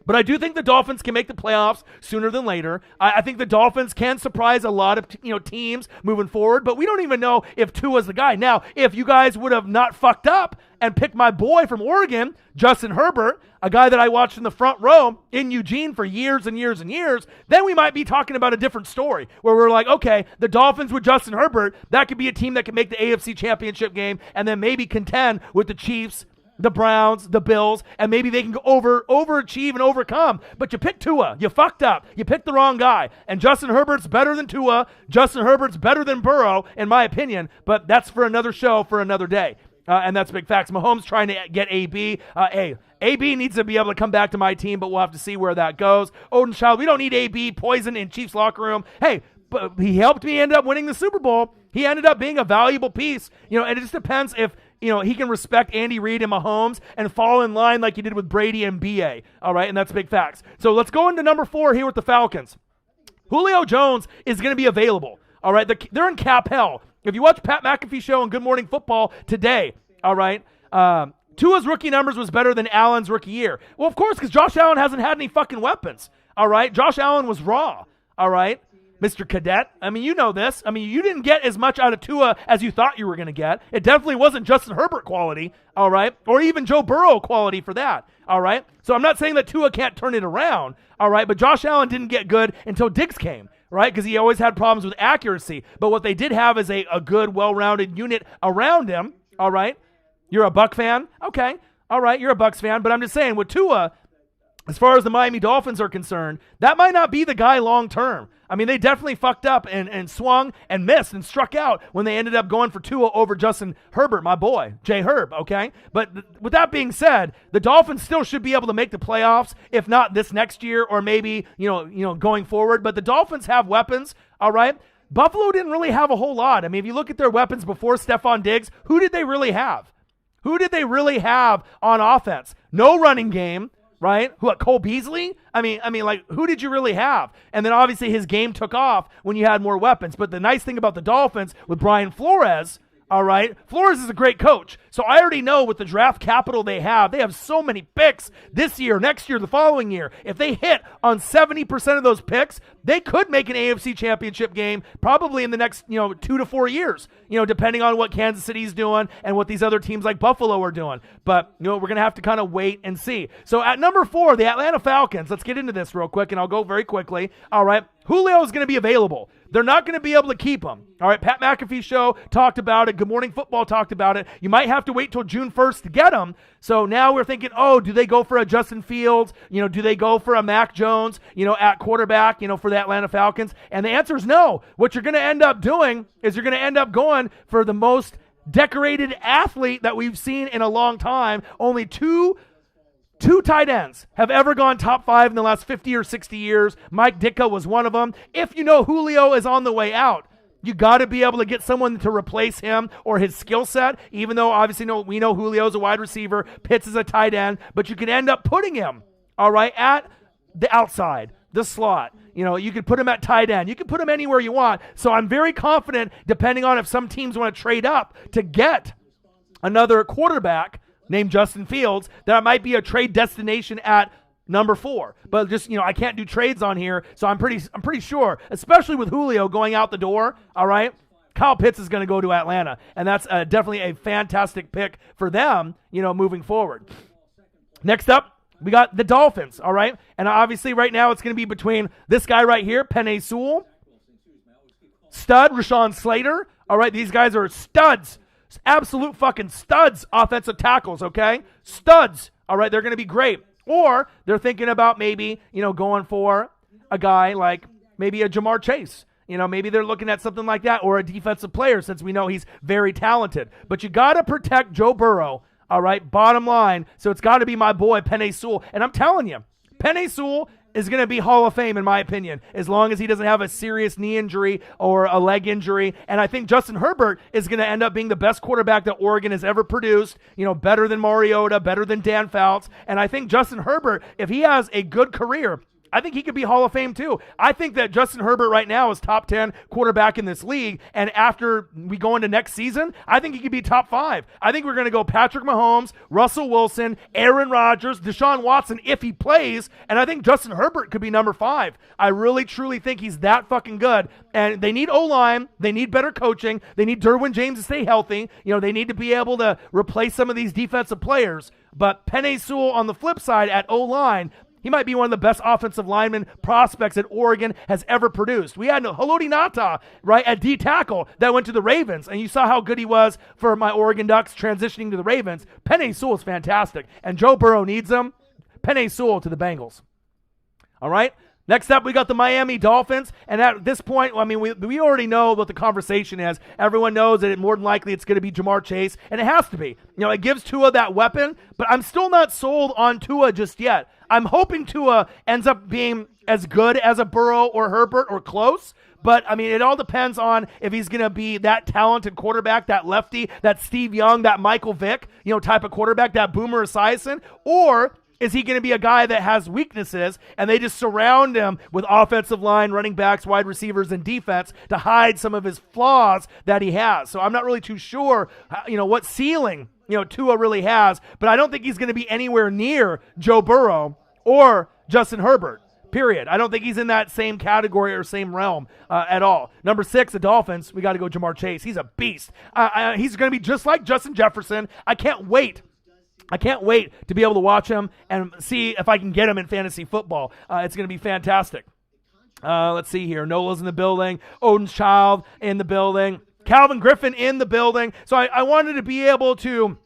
But I do think the Dolphins can make the playoffs sooner than later. I think the Dolphins can surprise a lot of teams moving forward, but we don't even know if Tua's the guy. Now, if you guys would have not fucked up and picked my boy from Oregon, Justin Herbert, a guy that I watched in the front row in Eugene for years and years and years, then we might be talking about a different story where we're like, okay, the Dolphins with Justin Herbert, that could be a team that can make the AFC Championship game and then maybe contend with the Chiefs, the Browns, the Bills, and maybe they can go overachieve and overcome. But you picked Tua. You fucked up. You picked the wrong guy. And Justin Herbert's better than Tua. Justin Herbert's better than Burrow, in my opinion. But that's for another show for another day. And that's big facts. Mahomes trying to get AB. AB needs to be able to come back to my team, but we'll have to see where that goes. Odin Child, we don't need AB poison in Chiefs locker room. Hey, but he helped me end up winning the Super Bowl. He ended up being a valuable piece. And it just depends if he can respect Andy Reid and Mahomes and fall in line like he did with Brady and BA. All right, and that's big facts. So let's go into number 4 here with the Falcons. Julio Jones is going to be available. All right, they're in cap hell. If you watch Pat McAfee show on Good Morning Football today, all right, Tua's rookie numbers was better than Allen's rookie year. Well, of course, because Josh Allen hasn't had any fucking weapons. All right, Josh Allen was raw. All right. Mr. Cadet, I mean, you know this. I mean, you didn't get as much out of Tua as you thought you were going to get. It definitely wasn't Justin Herbert quality, all right, or even Joe Burrow quality for that, all right? So I'm not saying that Tua can't turn it around, all right, but Josh Allen didn't get good until Diggs came, right, because he always had problems with accuracy. But what they did have is a good, well-rounded unit around him, all right? You're a Buck fan? Okay, all right, you're a Bucks fan, but I'm just saying with Tua, as far as the Miami Dolphins are concerned, that might not be the guy long-term. I mean, they definitely fucked up and swung and missed and struck out when they ended up going for Tua over Justin Herbert, my boy, J. Herb, okay? But with that being said, the Dolphins still should be able to make the playoffs, if not this next year or maybe, going forward. But the Dolphins have weapons, all right? Buffalo didn't really have a whole lot. I mean, if you look at their weapons before Stephon Diggs, who did they really have? Who did they really have on offense? No running game. right? Cole Beasley? I mean, like, who did you really have? And then obviously his game took off when you had more weapons. But the nice thing about the Dolphins with Brian Flores, all right, Flores is a great coach. So I already know with the draft capital they have so many picks this year, next year, the following year. If they hit on 70% of those picks, they could make an AFC championship game probably in the next, 2 to 4 years, depending on what Kansas City's doing and what these other teams like Buffalo are doing. But, we're going to have to kind of wait and see. So at number 4, the Atlanta Falcons, let's get into this real quick, and I'll go very quickly. All right, Julio is going to be available. They're not going to be able to keep him. All right, Pat McAfee show talked about it. Good Morning Football talked about it. You might have to wait till June 1st to get him. So now we're thinking, do they go for a Justin Fields? Do they go for a Mac Jones, at quarterback, for the Atlanta Falcons? And the answer is no. What you're going to end up doing is you're going to end up going for the most decorated athlete that we've seen in a long time. Only two tight ends have ever gone top 5 in the last 50 or 60 years. Mike Ditka was one of them. If Julio is on the way out, you got to be able to get someone to replace him or his skill set, even though obviously we know Julio's a wide receiver, Pitts is a tight end, but you can end up putting him, all right, at the outside, the slot. You could put him at tight end. You can put him anywhere you want. So I'm very confident, depending on if some teams want to trade up to get another quarterback named Justin Fields, that might be a trade destination at number 4. But just, I can't do trades on here, so I'm pretty sure, especially with Julio going out the door, all right, Kyle Pitts is going to go to Atlanta, and that's definitely a fantastic pick for them, moving forward. Next up, we got the Dolphins, all right? And obviously right now it's going to be between this guy right here, Penei Sewell, stud Rashawn Slater, all right? These guys are studs. Absolute fucking studs, offensive tackles, okay? Studs, all right? They're going to be great. Or they're thinking about maybe, going for a guy like maybe a Jamar Chase. Maybe they're looking at something like that, or a defensive player, since we know he's very talented. But you got to protect Joe Burrow, all right? Bottom line. So it's got to be my boy, Penei Sewell. And I'm telling you, Penei Sewell is going to be Hall of Fame, in my opinion, as long as he doesn't have a serious knee injury or a leg injury. And I think Justin Herbert is going to end up being the best quarterback that Oregon has ever produced, better than Mariota, better than Dan Fouts. And I think Justin Herbert, if he has a good career, I think he could be Hall of Fame too. I think that Justin Herbert right now is top 10 quarterback in this league. And after we go into next season, I think he could be top 5. I think we're going to go Patrick Mahomes, Russell Wilson, Aaron Rodgers, Deshaun Watson if he plays. And I think Justin Herbert could be number 5. I really, truly think he's that fucking good. And they need O-line. They need better coaching. They need Derwin James to stay healthy. They need to be able to replace some of these defensive players. But Penei Sewell on the flip side at O-line, he might be one of the best offensive lineman prospects that Oregon has ever produced. We had Haloti Ngata, right, at D-tackle that went to the Ravens, and you saw how good he was for my Oregon Ducks transitioning to the Ravens. Penei Sewell is fantastic, and Joe Burrow needs him. Penei Sewell to the Bengals. All right? Next up, we got the Miami Dolphins, and at this point, we already know what the conversation is. Everyone knows that more than likely it's going to be Jamar Chase, and it has to be. It gives Tua that weapon, but I'm still not sold on Tua just yet. I'm hoping Tua ends up being as good as a Burrow or Herbert or close, but, it all depends on if he's going to be that talented quarterback, that lefty, that Steve Young, that Michael Vick, type of quarterback, that Boomer Esiason, or is he going to be a guy that has weaknesses and they just surround him with offensive line, running backs, wide receivers, and defense to hide some of his flaws that he has? So I'm not really too sure, what ceiling, Tua really has, but I don't think he's going to be anywhere near Joe Burrow or Justin Herbert, period. I don't think he's in that same category or same realm at all. Number 6, the Dolphins, we got to go Jamar Chase. He's a beast. He's going to be just like Justin Jefferson. I can't wait to be able to watch him and see if I can get him in fantasy football. It's going to be fantastic. Let's see here. Nola's in the building. Odin's Child in the building. Calvin Griffin in the building. So I wanted to be able to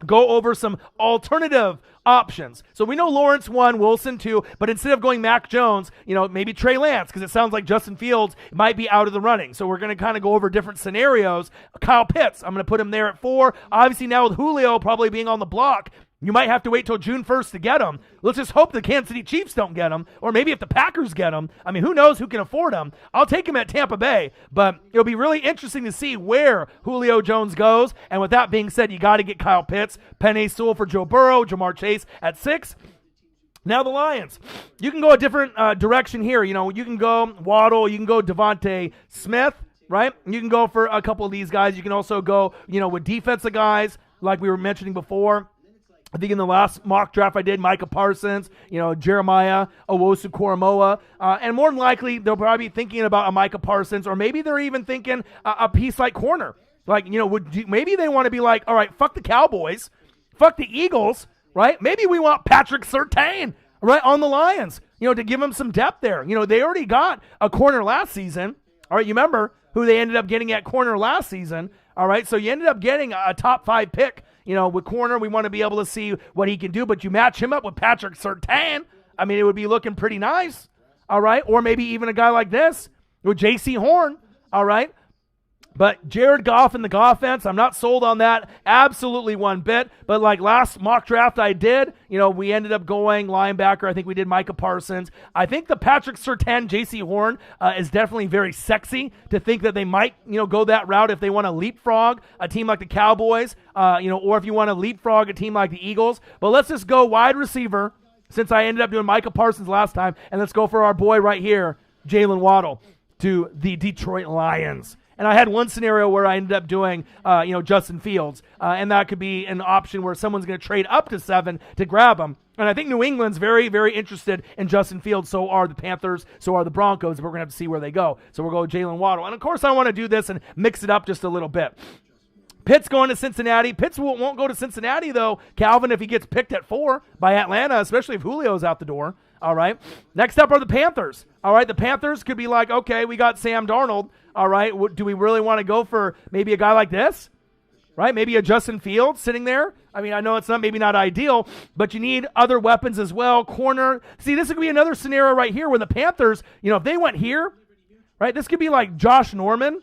go over some alternative options. So we know Lawrence 1, Wilson 2, but instead of going Mac Jones, maybe Trey Lance, because it sounds like Justin Fields might be out of the running. So we're going to kind of go over different scenarios. Kyle Pitts, I'm going to put him there at 4. Obviously now with Julio probably being on the block, you might have to wait till June 1st to get him. Let's just hope the Kansas City Chiefs don't get him, or maybe if the Packers get him. Who knows who can afford him? I'll take him at Tampa Bay, but it'll be really interesting to see where Julio Jones goes. And with that being said, you got to get Kyle Pitts, Penei Sewell for Joe Burrow, Jamar Chase at 6. Now the Lions, you can go a different direction here. You know, you can go Waddle, you can go Devontae Smith, right? You can go for a couple of these guys. You can also go, you know, with defensive guys like we were mentioning before. I think in the last mock draft I did, Micah Parsons, you know, Jeremiah Owusu-Koramoah, and more than likely they'll probably be thinking about a Micah Parsons, or maybe they're even thinking a piece like corner. Like, you know, maybe they want to be like, all right, fuck the Cowboys, fuck the Eagles, right? Maybe we want Patrick Surtain, right, on the Lions, you know, to give them some depth there. You know, they already got a corner last season. All right, you remember who they ended up getting at corner last season. All right, so you ended up getting a top 5 pick. You know, with corner, we want to be able to see what he can do, but you match him up with Patrick Surtain, I mean, it would be looking pretty nice. All right, or maybe even a guy like this with J.C. Horn. All right. But Jared Goff and the Goffense, I'm not sold on that absolutely one bit. But like last mock draft I did, you know, we ended up going linebacker. I think we did Micah Parsons. I think the Patrick Surtain, J.C. Horn is definitely very sexy to think that they might, you know, go that route if they want to leapfrog a team like the Cowboys, you know, or if you want to leapfrog a team like the Eagles. But let's just go wide receiver since I ended up doing Micah Parsons last time. And let's go for our boy right here, Jalen Waddle, to the Detroit Lions. And I had one scenario where I ended up doing, you know, Justin Fields, and that could be an option where someone's going to trade up to 7 to grab him. And I think New England's very, very interested in Justin Fields. So are the Panthers. So are the Broncos. We're going to have to see where they go. So we'll go with Jalen Waddle. And, of course, I want to do this and mix it up just a little bit. Pitt's going to Cincinnati. Pitts won't go to Cincinnati, though, Calvin, if he gets picked at 4 by Atlanta, especially if Julio's out the door. All right. Next up are the Panthers. All right. The Panthers could be like, okay, we got Sam Darnold. All right. Do we really want to go for maybe a guy like this? Right? Maybe a Justin Fields sitting there. I mean, I know it's maybe not ideal, but you need other weapons as well. Corner. See, this could be another scenario right here where the Panthers, you know, if they went here, right, this could be like Josh Norman,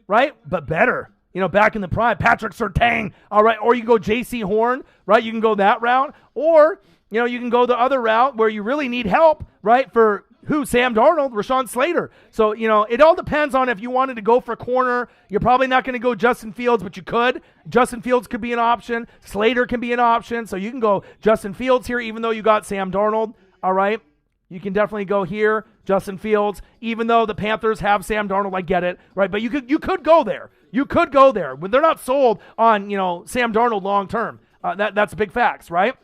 right, but better. You know, back in the prime, Patrick Surtain. All right. Or you go J.C. Horn, right? You can go that route. Or, you know, you can go the other route where you really need help, right, for who? Sam Darnold, Rashawn Slater. So, you know, it all depends on if you wanted to go for corner. You're probably not going to go Justin Fields, but you could. Justin Fields could be an option. Slater can be an option. So you can go Justin Fields here, even though you got Sam Darnold. All right. You can definitely go here, Justin Fields, even though the Panthers have Sam Darnold. I get it, right? But you could go there. You could go there. But they're not sold on, you know, Sam Darnold long term. That's big facts, right?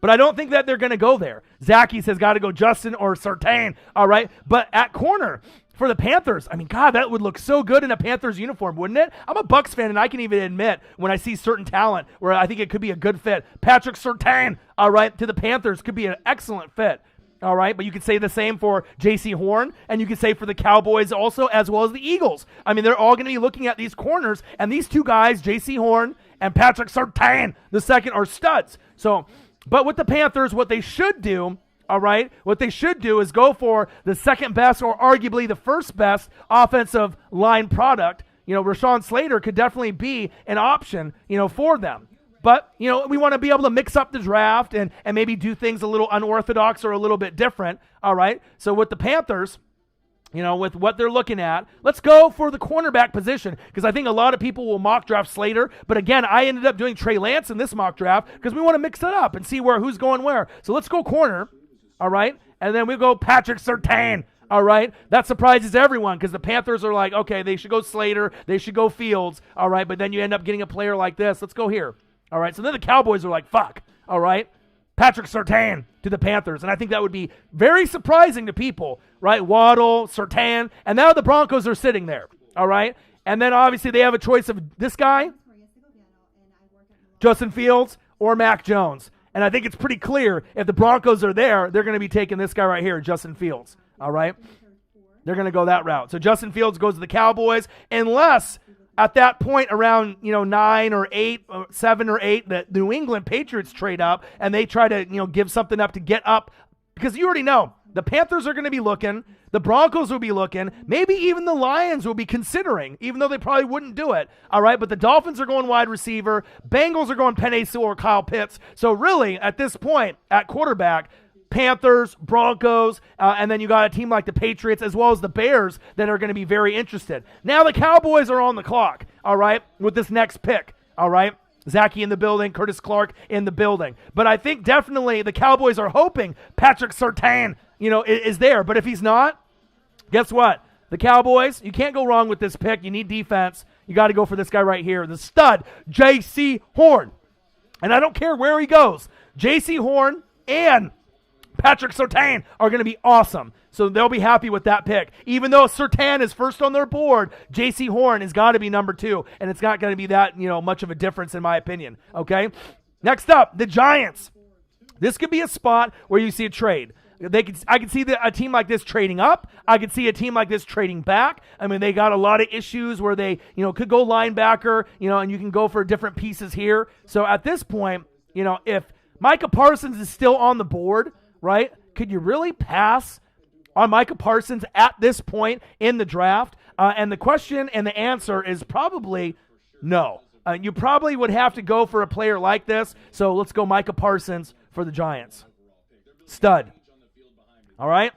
But I don't think that they're going to go there. Zachy says got to go Justin or Surtain, all right? But at corner for the Panthers, I mean, God, that would look so good in a Panthers uniform, wouldn't it? I'm a Bucs fan, and I can even admit when I see certain talent where I think it could be a good fit. Patrick Surtain, all right, to the Panthers could be an excellent fit. All right, but you could say the same for J.C. Horn, and you could say for the Cowboys also, as well as the Eagles. I mean, they're all going to be looking at these corners, and these two guys, J.C. Horn and Patrick Surtain, the second, are studs. So, but with the Panthers, what they should do, all right, what they should do is go for the second best or arguably the first best offensive line product. You know, Rashawn Slater could definitely be an option, you know, for them. But, you know, we want to be able to mix up the draft and maybe do things a little unorthodox or a little bit different, all right? So with the Panthers, you know, with what they're looking at, let's go for the cornerback position because I think a lot of people will mock draft Slater. But, again, I ended up doing Trey Lance in this mock draft because we want to mix it up and see who's going where. So let's go corner, all right? And then we go Patrick Surtain. All right, that surprises everyone because the Panthers are like, okay, they should go Slater, they should go Fields, all right, but then you end up getting a player like this. Let's go here. All right, so then the Cowboys are like, fuck, all right, Patrick Surtain to the Panthers. And I think that would be very surprising to people, right? Waddle, Surtain, and now the Broncos are sitting there, all right? And then obviously they have a choice of this guy, Justin Fields, or Mac Jones. And I think it's pretty clear if the Broncos are there, they're going to be taking this guy right here, Justin Fields, all right? They're going to go that route. So Justin Fields goes to the Cowboys unless at that point around, you know, 9 or 8, or 7 or 8, the New England Patriots trade up and they try to, you know, give something up to get up because you already know the Panthers are going to be looking, the Broncos will be looking, maybe even the Lions will be considering, even though they probably wouldn't do it, all right? But the Dolphins are going wide receiver, Bengals are going Penei Sewell or Kyle Pitts. So really, at this point, at quarterback, Panthers, Broncos, and then you got a team like the Patriots as well as the Bears that are going to be very interested. Now the Cowboys are on the clock, all right, with this next pick, all right? Zachy in the building, Curtis Clark in the building. But I think definitely the Cowboys are hoping Patrick Surtain, is there. But if he's not, guess what? The Cowboys, you can't go wrong with this pick. You need defense. You got to go for this guy right here, the stud, J.C. Horn. And I don't care where he goes. J.C. Horn and Patrick Surtain are going to be awesome. So they'll be happy with that pick. Even though Surtain is first on their board, J.C. Horn has got to be number 2. And it's not going to be that, much of a difference in my opinion. Okay? Next up, the Giants. This could be a spot where you see a trade. I could see a team like this trading up. I could see a team like this trading back. I mean, they got a lot of issues where they, could go linebacker, and you can go for different pieces here. So at this point, if Micah Parsons is still on the board, right, could you really pass on Micah Parsons at this point in the draft? And the question and the answer is probably no. You probably would have to go for a player like this. So let's go Micah Parsons for the Giants. Stud. All right.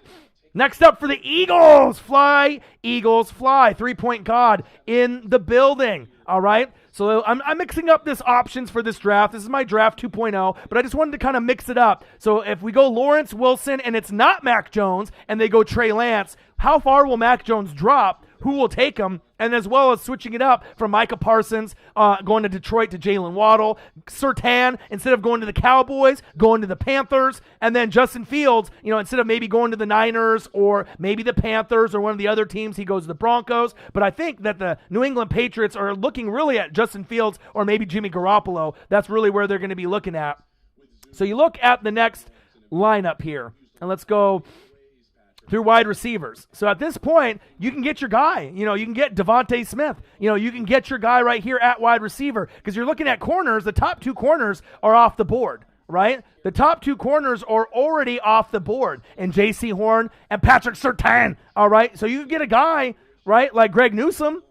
Next up for the Eagles. Fly, Eagles, fly. 3-point God in the building. All right. So I'm mixing up this options for this draft. This is my draft 2.0, but I just wanted to kind of mix it up. So if we go Lawrence Wilson and it's not Mac Jones and they go Trey Lance, how far will Mac Jones drop? Who will take him? And as well as switching it up from Micah Parsons, going to Detroit to Jalen Waddle, Surtain, instead of going to the Cowboys, going to the Panthers, and then Justin Fields, instead of maybe going to the Niners or maybe the Panthers or one of the other teams, he goes to the Broncos. But I think that the New England Patriots are looking really at Justin Fields or maybe Jimmy Garoppolo. That's really where they're going to be looking at. So you look at the next lineup here, and let's go through wide receivers. So at this point, you can get your guy. You can get Devontae Smith. You can get your guy right here at wide receiver because you're looking at corners. The top 2 corners are off the board, right? The top 2 corners are already off the board, and J.C. Horn and Patrick Surtain, all right? So you can get a guy, right, like Greg Newsome,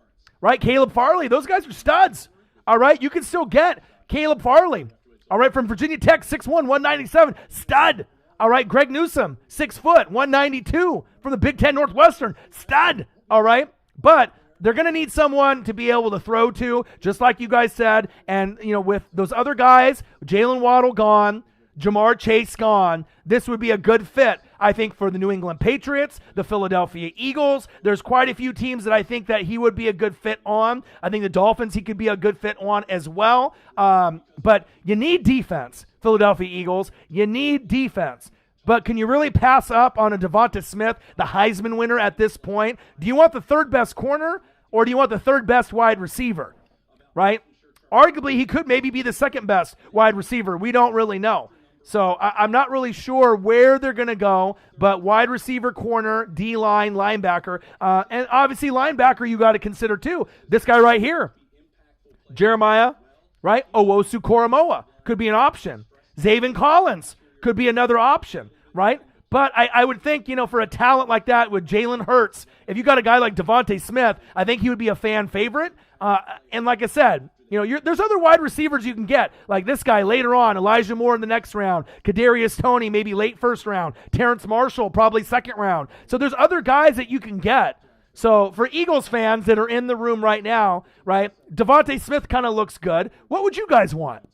right, Caleb Farley. Those guys are studs, all right? You can still get Caleb Farley, all right, from Virginia Tech, 6'1", 197, stud. All right, Greg Newsome, 6 foot, 192 from the Big Ten Northwestern, stud. All right, but they're going to need someone to be able to throw to, just like you guys said. And, with those other guys, Jalen Waddle gone, Jamar Chase gone, this would be a good fit, I think, for the New England Patriots, the Philadelphia Eagles. There's quite a few teams that I think that he would be a good fit on. I think the Dolphins he could be a good fit on as well. But you need defense, Philadelphia Eagles. You need defense. But can you really pass up on a Devonta Smith, the Heisman winner at this point? Do you want the third best corner or do you want the third best wide receiver, right? Arguably, he could maybe be the second best wide receiver. We don't really know. So I'm not really sure where they're going to go, but wide receiver, corner, D-line, linebacker, and obviously linebacker you got to consider too. This guy right here, Jeremiah, right? Owusu-Koramoah could be an option. Zaven Collins could be another option, right? But I would think, for a talent like that with Jalen Hurts, if you got a guy like Devontae Smith, I think he would be a fan favorite. And like I said, there's other wide receivers you can get, like this guy later on, Elijah Moore in the next round, Kadarius Toney maybe late first round, Terrence Marshall probably second round. So there's other guys that you can get. So for Eagles fans that are in the room right now, right, Devontae Smith kind of looks good. What would you guys want?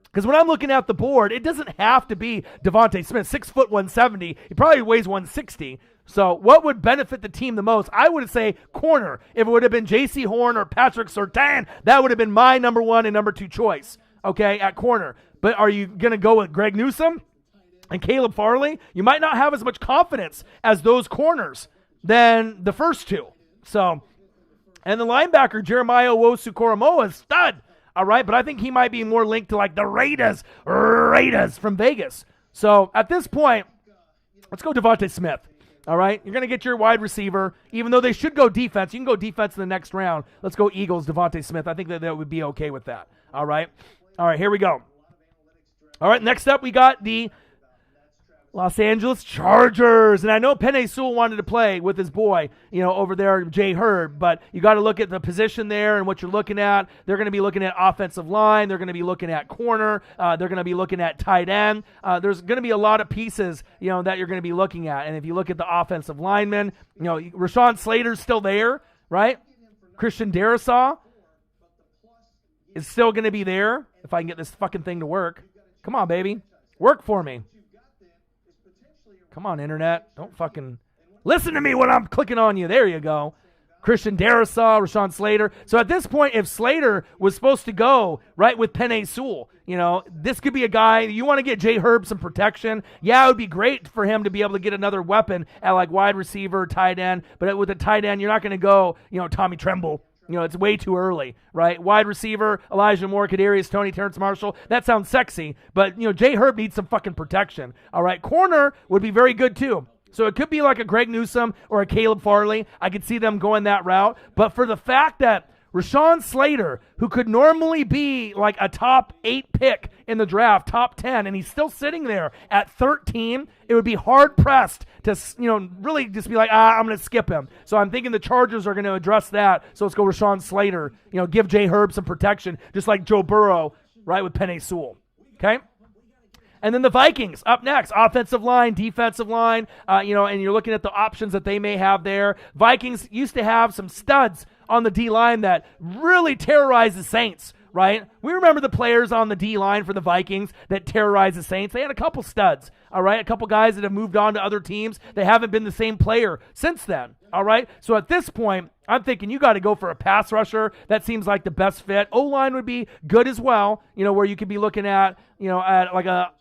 Because when I'm looking at the board, it doesn't have to be Devontae Smith, 6 foot 170. He probably weighs 160. So what would benefit the team the most? I would say corner. If it would have been J.C. Horn or Patrick Surtain, that would have been my number 1 and number 2 choice, okay, at corner. But are you going to go with Greg Newsome and Caleb Farley? You might not have as much confidence as those corners than the first 2. So, and the linebacker, Jeremiah Owusu-Koramoah, is stud. All right, but I think he might be more linked to like the Raiders from Vegas. So at this point, let's go Devontae Smith. All right, you're going to get your wide receiver. Even though they should go defense, you can go defense in the next round. Let's go Eagles, Devontae Smith. I think that would be okay with that. All right, here we go. All right, next up we got the Los Angeles Chargers. And I know Penei Sewell wanted to play with his boy, over there, Jay Hurd, but you got to look at the position there and what you're looking at. They're going to be looking at offensive line. They're going to be looking at corner. They're going to be looking at tight end. There's going to be a lot of pieces, that you're going to be looking at. And if you look at the offensive linemen, Rashawn Slater's still there, right? Christian Darrisaw is still going to be there. if I can get this fucking thing to work. Come on, baby. Work for me. Come on, internet. Don't fucking listen to me when I'm clicking on you. There you go. Christian Darrisaw, Rashawn Slater. So at this point, if Slater was supposed to go right with Penei Sewell, this could be a guy, you want to get Jay Herb some protection. Yeah, it would be great for him to be able to get another weapon at like wide receiver, tight end. But with a tight end, you're not going to go, Tommy Tremble. It's way too early, right? Wide receiver, Elijah Moore, Kadarius Toney, Terrence Marshall. That sounds sexy, but, Jay Herb needs some fucking protection. All right, corner would be very good too. So it could be like a Greg Newsome or a Caleb Farley. I could see them going that route. But for the fact that Rashawn Slater, who could normally be like a top 8 pick in the draft, top 10, and he's still sitting there at 13, it would be hard-pressed to, really just be like, I'm going to skip him. So I'm thinking the Chargers are going to address that. So let's go Rashawn Slater, give Jay Herb some protection, just like Joe Burrow, right, with Penei Sewell. Okay? And then the Vikings up next, offensive line, defensive line, and you're looking at the options that they may have there. Vikings used to have some studs on the D-line that really terrorized the Saints, right? We remember the players on the D-line for the Vikings that terrorized the Saints. They had a couple studs, all right? A couple guys that have moved on to other teams. They haven't been the same player since then, all right? So at this point, I'm thinking you got to go for a pass rusher. That seems like the best fit. O-line would be good as well, where you could be looking at, at like a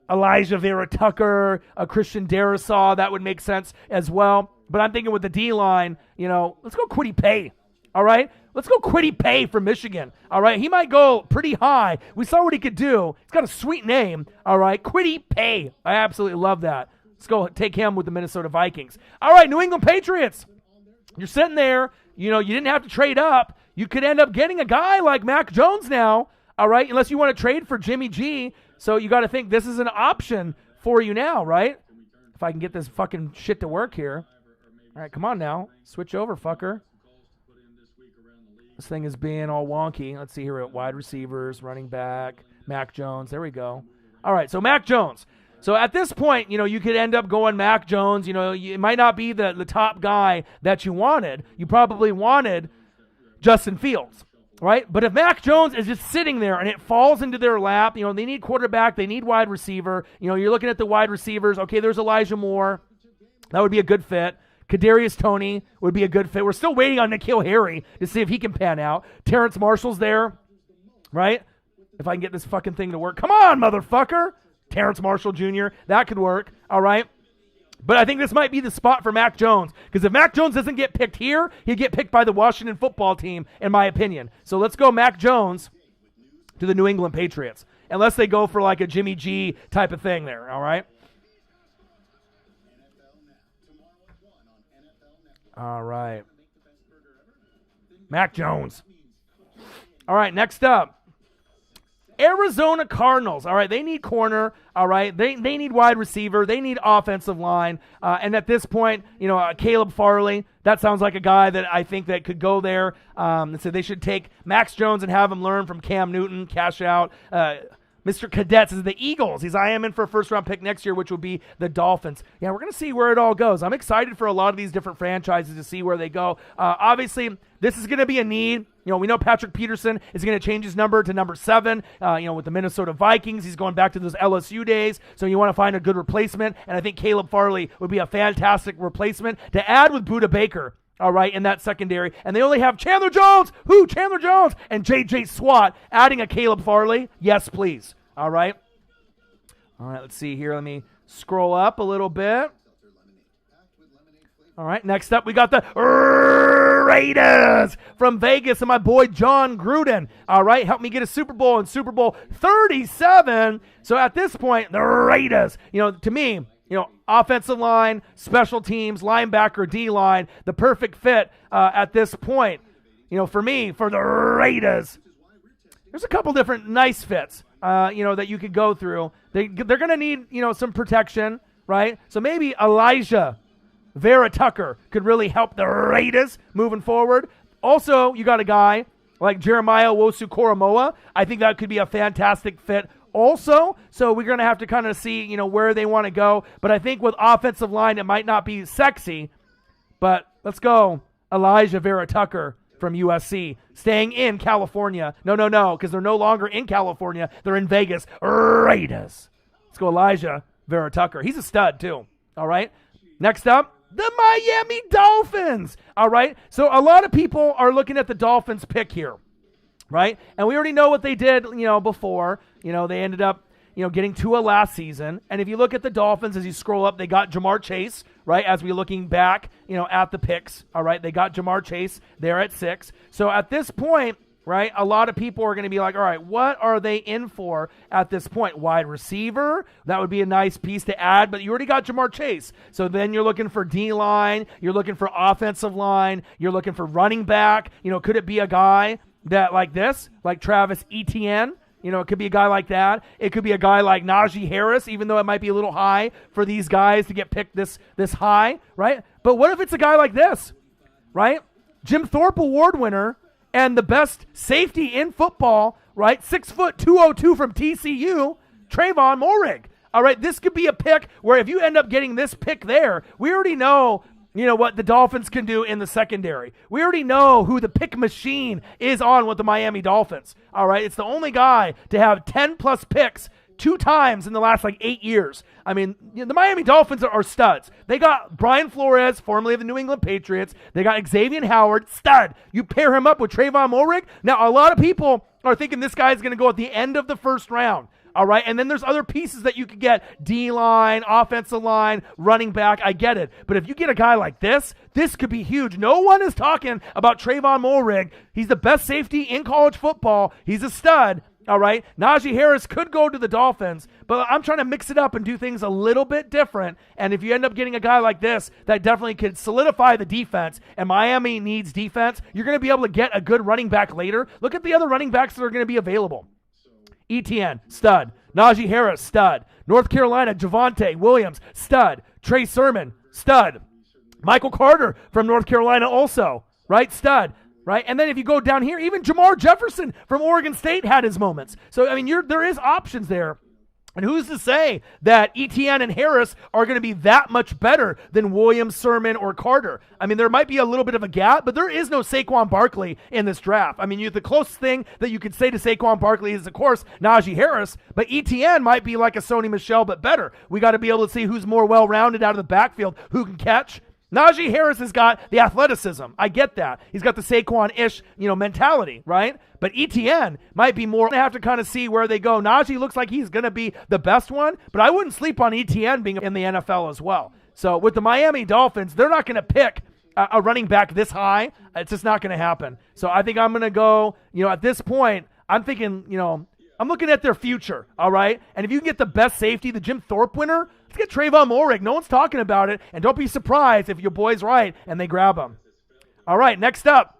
Elijah Vera Tucker, a Christian Darrisaw, that would make sense as well. But I'm thinking with the D-line, let's go Kwity Paye, all right? Let's go Kwity Paye from Michigan, all right? He might go pretty high. We saw what he could do. He's got a sweet name, all right? Kwity Paye. I absolutely love that. Let's go take him with the Minnesota Vikings. All right, New England Patriots. You're sitting there. You didn't have to trade up. You could end up getting a guy like Mac Jones now, all right, unless you want to trade for Jimmy G. So you got to think this is an option for you now, right? If I can get this fucking shit to work here. All right, come on now. Switch over, fucker. This thing is being all wonky. Let's see here at wide receivers, running back, Mac Jones. There we go. All right, so Mac Jones. So at this point, you could end up going Mac Jones. It might not be the top guy that you wanted. You probably wanted Justin Fields. Right? But if Mac Jones is just sitting there and it falls into their lap, they need quarterback, they need wide receiver. You're looking at the wide receivers. Okay, there's Elijah Moore. That would be a good fit. Kadarius Toney would be a good fit. We're still waiting on N'Keal Harry to see if he can pan out. Terrence Marshall's there, right? If I can get this fucking thing to work. Come on, motherfucker. Terrence Marshall Jr., that could work, all right? But I think this might be the spot for Mac Jones, because if Mac Jones doesn't get picked here, he'd get picked by the Washington football team, in my opinion. So let's go Mac Jones to the New England Patriots, unless they go for like a Jimmy G type of thing there, all right? All right. Mac Jones. All right, next up. Arizona Cardinals, all right, they need corner, all right, they need wide receiver, they need offensive line, and at this point, Caleb Farley, that sounds like a guy that I think that could go there, so they should take Max Jones and have him learn from Cam Newton, cash out. Mr. Cadets is the Eagles. I am in for a first-round pick next year, which will be the Dolphins. Yeah, we're going to see where it all goes. I'm excited for a lot of these different franchises to see where they go. Obviously, this is going to be a need. We know Patrick Peterson is going to change his number to number 7. With the Minnesota Vikings, he's going back to those LSU days. So you want to find a good replacement, and I think Caleb Farley would be a fantastic replacement to add with Budda Baker. All right, in that secondary. And they only have Chandler Jones. Chandler Jones. And J.J. Swat adding a Caleb Farley. Yes, please. All right. All right, let's see here. Let me scroll up a little bit. All right, next up we got the Raiders from Vegas and my boy John Gruden. All right, help me get a Super Bowl in Super Bowl 37. So at this point, the Raiders, to me, offensive line, special teams, linebacker, D-line, the perfect fit at this point. For me, for the Raiders, there's a couple different nice fits, that you could go through. They're going to need, some protection, right? So maybe Elijah Vera Tucker could really help the Raiders moving forward. Also, you got a guy like Jeremiah Owusu-Koramoah. I think that could be a fantastic fit also. So we're going to have to kind of see, where they want to go. But I think with offensive line, it might not be sexy. But let's go Elijah Vera Tucker from USC, staying in California. No, because they're no longer in California. They're in Vegas. Raiders. Let's go Elijah Vera Tucker. He's a stud, too. All right. Next up, the Miami Dolphins. All right. So a lot of people are looking at the Dolphins pick here, right? And we already know what they did, before. They ended up, getting Tua last season. And if you look at the Dolphins, as you scroll up, they got Jamar Chase, right? As we're looking back, at the picks, all right? They got Jamar Chase there at 6. So at this point, right, a lot of people are going to be like, all right, what are they in for at this point? Wide receiver, that would be a nice piece to add, but you already got Jamar Chase. So then you're looking for D-line, you're looking for offensive line, you're looking for running back. Could it be a guy that like this, like Travis Etienne? It could be a guy like that. It could be a guy like Najee Harris, even though it might be a little high for these guys to get picked this high, right? But what if it's a guy like this, right? Jim Thorpe Award winner and the best safety in football, right? 6', 202 from TCU, Trayvon Moehrig. All right, this could be a pick where if you end up getting this pick there, we already know what the Dolphins can do in the secondary. We already know who the pick machine is on with the Miami Dolphins. All right, it's the only guy to have 10-plus picks 2 times in the last 8 years. I mean, the Miami Dolphins are studs. They got Brian Flores, formerly of the New England Patriots. They got Xavier Howard, stud. You pair him up with Trayvon Moehrig. Now, a lot of people are thinking this guy is going to go at the end of the first round. All right, and then there's other pieces that you could get, D-line, offensive line, running back, I get it. But if you get a guy like this could be huge. No one is talking about Trayvon Moehrig. He's the best safety in college football. He's a stud, all right? Najee Harris could go to the Dolphins, but I'm trying to mix it up and do things a little bit different. And if you end up getting a guy like this, that definitely could solidify the defense, and Miami needs defense, you're going to be able to get a good running back later. Look at the other running backs that are going to be available. Etienne, stud. Najee Harris, stud. North Carolina, Javonte Williams, stud. Trey Sermon, stud. Michael Carter from North Carolina also, right? Stud, right? And then if you go down here, even Jamar Jefferson from Oregon State had his moments. So, I mean, there is options there. And who's to say that Etienne and Harris are going to be that much better than Williams, Sermon, or Carter? I mean, there might be a little bit of a gap, but there is no Saquon Barkley in this draft. I mean, the closest thing that you could say to Saquon Barkley is, of course, Najee Harris, but Etienne might be like a Sony Michel, but better. We got to be able to see who's more well-rounded out of the backfield, who can catch. Najee Harris has got the athleticism. I get that. He's got the Saquon-ish, mentality, right? But Etienne might be more. I have to kind of see where they go. Najee looks like he's going to be the best one, but I wouldn't sleep on Etienne being in the NFL as well. So with the Miami Dolphins, they're not going to pick a running back this high. It's just not going to happen. So I think I'm going to go, at this point, I'm thinking, I'm looking at their future, all right? And if you can get the best safety, the Jim Thorpe winner, let's get Trayvon Moehrig. No one's talking about it, and don't be surprised if your boy's right and they grab him. All right, next up,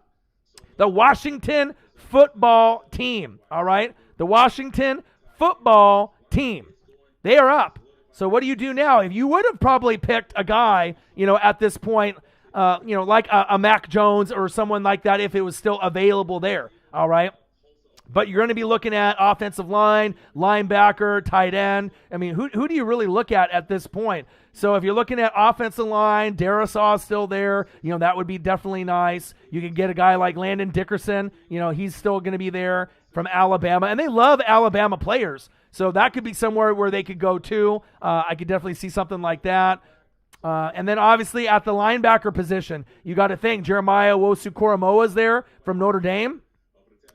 the Washington football team, all right? The Washington football team. They are up. So what do you do now? If you would have probably picked a guy, at this point, like a Mac Jones or someone like that if it was still available there, all right? But you're going to be looking at offensive line, linebacker, tight end. I mean, who do you really look at this point? So if you're looking at offensive line, Darrisaw is still there. That would be definitely nice. You can get a guy like Landon Dickerson. He's still going to be there from Alabama. And they love Alabama players. So that could be somewhere where they could go too. I could definitely see something like that. And then obviously at the linebacker position, you got to think Jeremiah Owusu-Koramoah is there from Notre Dame.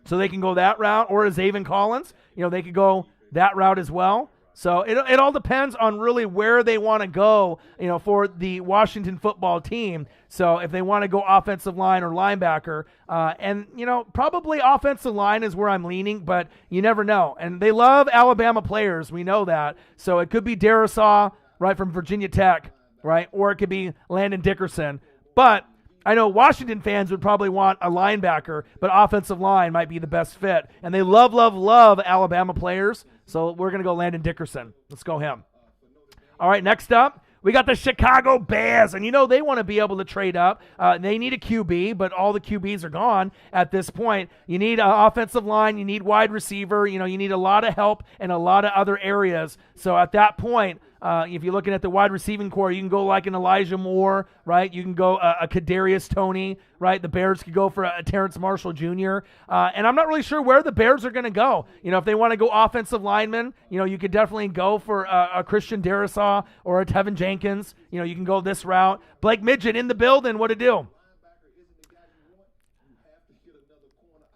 So they can go that route, or Zaven Collins. They could go that route as well. So it all depends on really where they want to go, for the Washington football team. So if they want to go offensive line or linebacker, and, probably offensive line is where I'm leaning, but you never know. And they love Alabama players. We know that. So it could be Darrisaw, right, from Virginia Tech, right, or it could be Landon Dickerson. But I know Washington fans would probably want a linebacker, but offensive line might be the best fit. And they love, love, love Alabama players, so we're going to go Landon Dickerson. Let's go him. All right, next up, we got the Chicago Bears, and they want to be able to trade up. They need a QB, but all the QBs are gone at this point. You need an offensive line. You need wide receiver. You need a lot of help in a lot of other areas. So at that point, If you're looking at the wide receiving core, you can go like an Elijah Moore, right? You can go a Kadarius Toney, right? The Bears could go for a Terrence Marshall Jr. And I'm not really sure where the Bears are going to go. If they want to go offensive lineman, you could definitely go for a Christian Darrisaw or a Tevin Jenkins. You can go this route. Blake Midget in the building. What to do?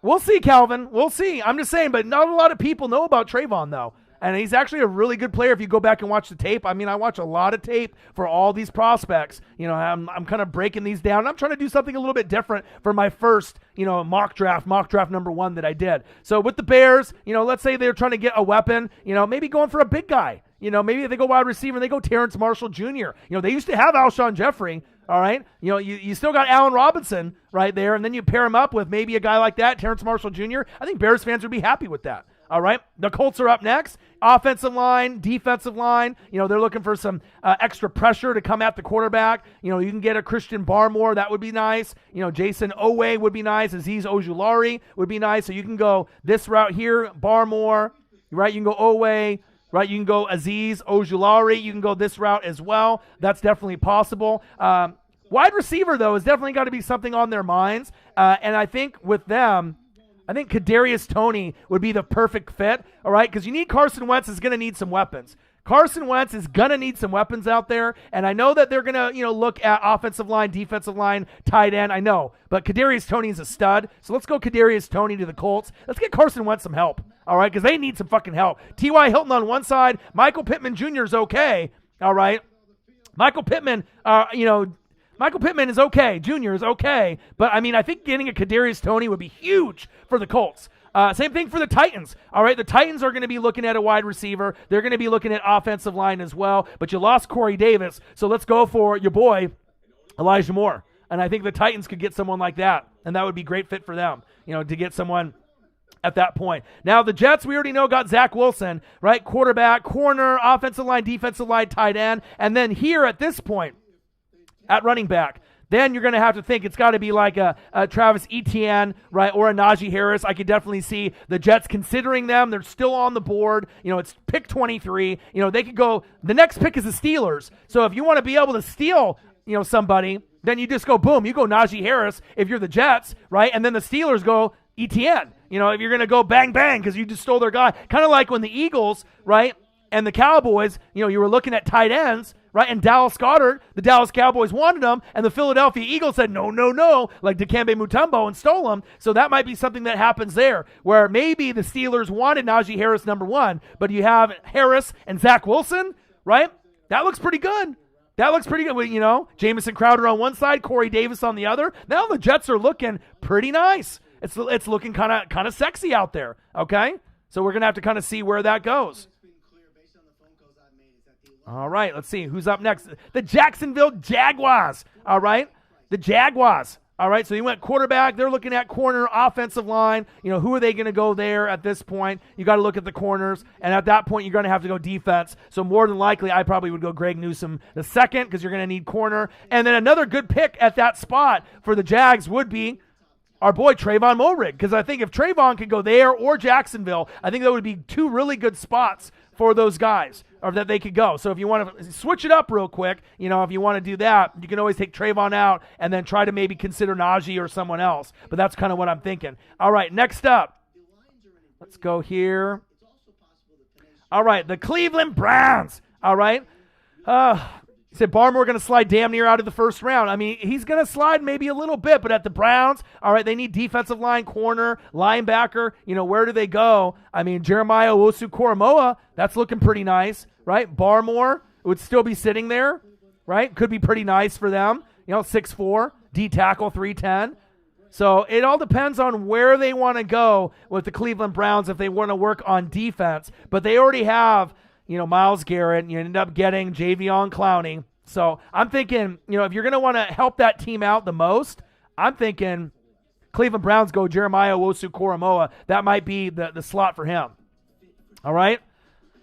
We'll see, Calvin. We'll see. I'm just saying, but not a lot of people know about Trayvon, though. And he's actually a really good player if you go back and watch the tape. I mean, I watch a lot of tape for all these prospects. I'm kind of breaking these down. I'm trying to do something a little bit different for my first, mock draft number 1 that I did. So with the Bears, let's say they're trying to get a weapon, maybe going for a big guy. Maybe if they go wide receiver and they go Terrence Marshall Jr. They used to have Alshon Jeffrey. All right. You still got Allen Robinson right there, and then you pair him up with maybe a guy like that, Terrence Marshall Jr. I think Bears fans would be happy with that. All right. The Colts are up next. Offensive line, defensive line. They're looking for some extra pressure to come at the quarterback. You can get a Christian Barmore. That would be nice. Jason Owe would be nice. Azeez Ojulari would be nice. So you can go this route here, Barmore, right? You can go Owe. Right, you can go Azeez Ojulari. You can go this route as well. That's definitely possible. Wide receiver, though, has definitely got to be something on their minds. And I think with them, I think Kadarius Toney would be the perfect fit, all right? Because you need Carson Wentz is going to need some weapons. Carson Wentz is going to need some weapons out there, and I know that they're going to, look at offensive line, defensive line, tight end. I know, but Kadarius Toney is a stud, so let's go Kadarius Toney to the Colts. Let's get Carson Wentz some help, all right, because they need some fucking help. T.Y. Hilton on one side, Michael Pittman Jr. is okay, all right? Michael Pittman is okay. Jr. is okay, but, I think getting a Kadarius Toney would be huge for the Colts. Same thing for the Titans. All right, the Titans are going to be looking at a wide receiver. They're going to be looking at offensive line as well. But you lost Corey Davis, so let's go for your boy, Elijah Moore. And I think the Titans could get someone like that, and that would be a great fit for them, to get someone at that point. Now, the Jets, we already know, got Zach Wilson, right? Quarterback, corner, offensive line, defensive line, tight end. And then here at this point, at running back, then you're going to have to think it's got to be like a Travis Etienne, right, or a Najee Harris. I could definitely see the Jets considering them. They're still on the board. It's pick 23. They could go – the next pick is the Steelers. So if you want to be able to steal, somebody, then you just go, boom, you go Najee Harris if you're the Jets, right, and then the Steelers go Etienne. If you're going to go bang, bang because you just stole their guy. Kind of like when the Eagles, right, and the Cowboys, you were looking at tight ends, right? And Dallas Goedert, the Dallas Cowboys wanted him, and the Philadelphia Eagles said, no, like Dikembe Mutombo and stole him. So that might be something that happens there, where maybe the Steelers wanted Najee Harris number 1, but you have Harris and Zach Wilson, right? That looks pretty good. Jamison Crowder on one side, Corey Davis on the other. Now the Jets are looking pretty nice. It's looking kind of sexy out there, okay? So we're going to have to kind of see where that goes. All right, let's see who's up next. The Jacksonville Jaguars. All right, the Jaguars. All right, so you went quarterback. They're looking at corner, offensive line. Who are they going to go there at this point? You got to look at the corners, and at that point, you're going to have to go defense. So more than likely, I probably would go Greg Newsome the second because you're going to need corner. And then another good pick at that spot for the Jags would be our boy Trayvon Moehrig, because I think if Trayvon could go there or Jacksonville, I think that would be 2 really good spots for those guys, or that they could go. So if you want to switch it up real quick, if you want to do that, you can always take Trayvon out and then try to maybe consider Najee or someone else. But that's kind of what I'm thinking. All right, next up. Let's go here. All right, the Cleveland Browns. All right. He said Barmore going to slide damn near out of the first round. He's going to slide maybe a little bit, but at the Browns, all right, they need defensive line, corner, linebacker. Where do they go? Jeremiah Owusu-Koramoah, that's looking pretty nice, right? Barmore would still be sitting there, right? Could be pretty nice for them. 6'4", D tackle, 310. So it all depends on where they want to go with the Cleveland Browns if they want to work on defense. But they already have Myles Garrett, you end up getting Jadeveon Clowney. So I'm thinking, if you're going to want to help that team out the most, I'm thinking Cleveland Browns go Jeremiah Owusu-Koramoah. That might be the slot for him. All right.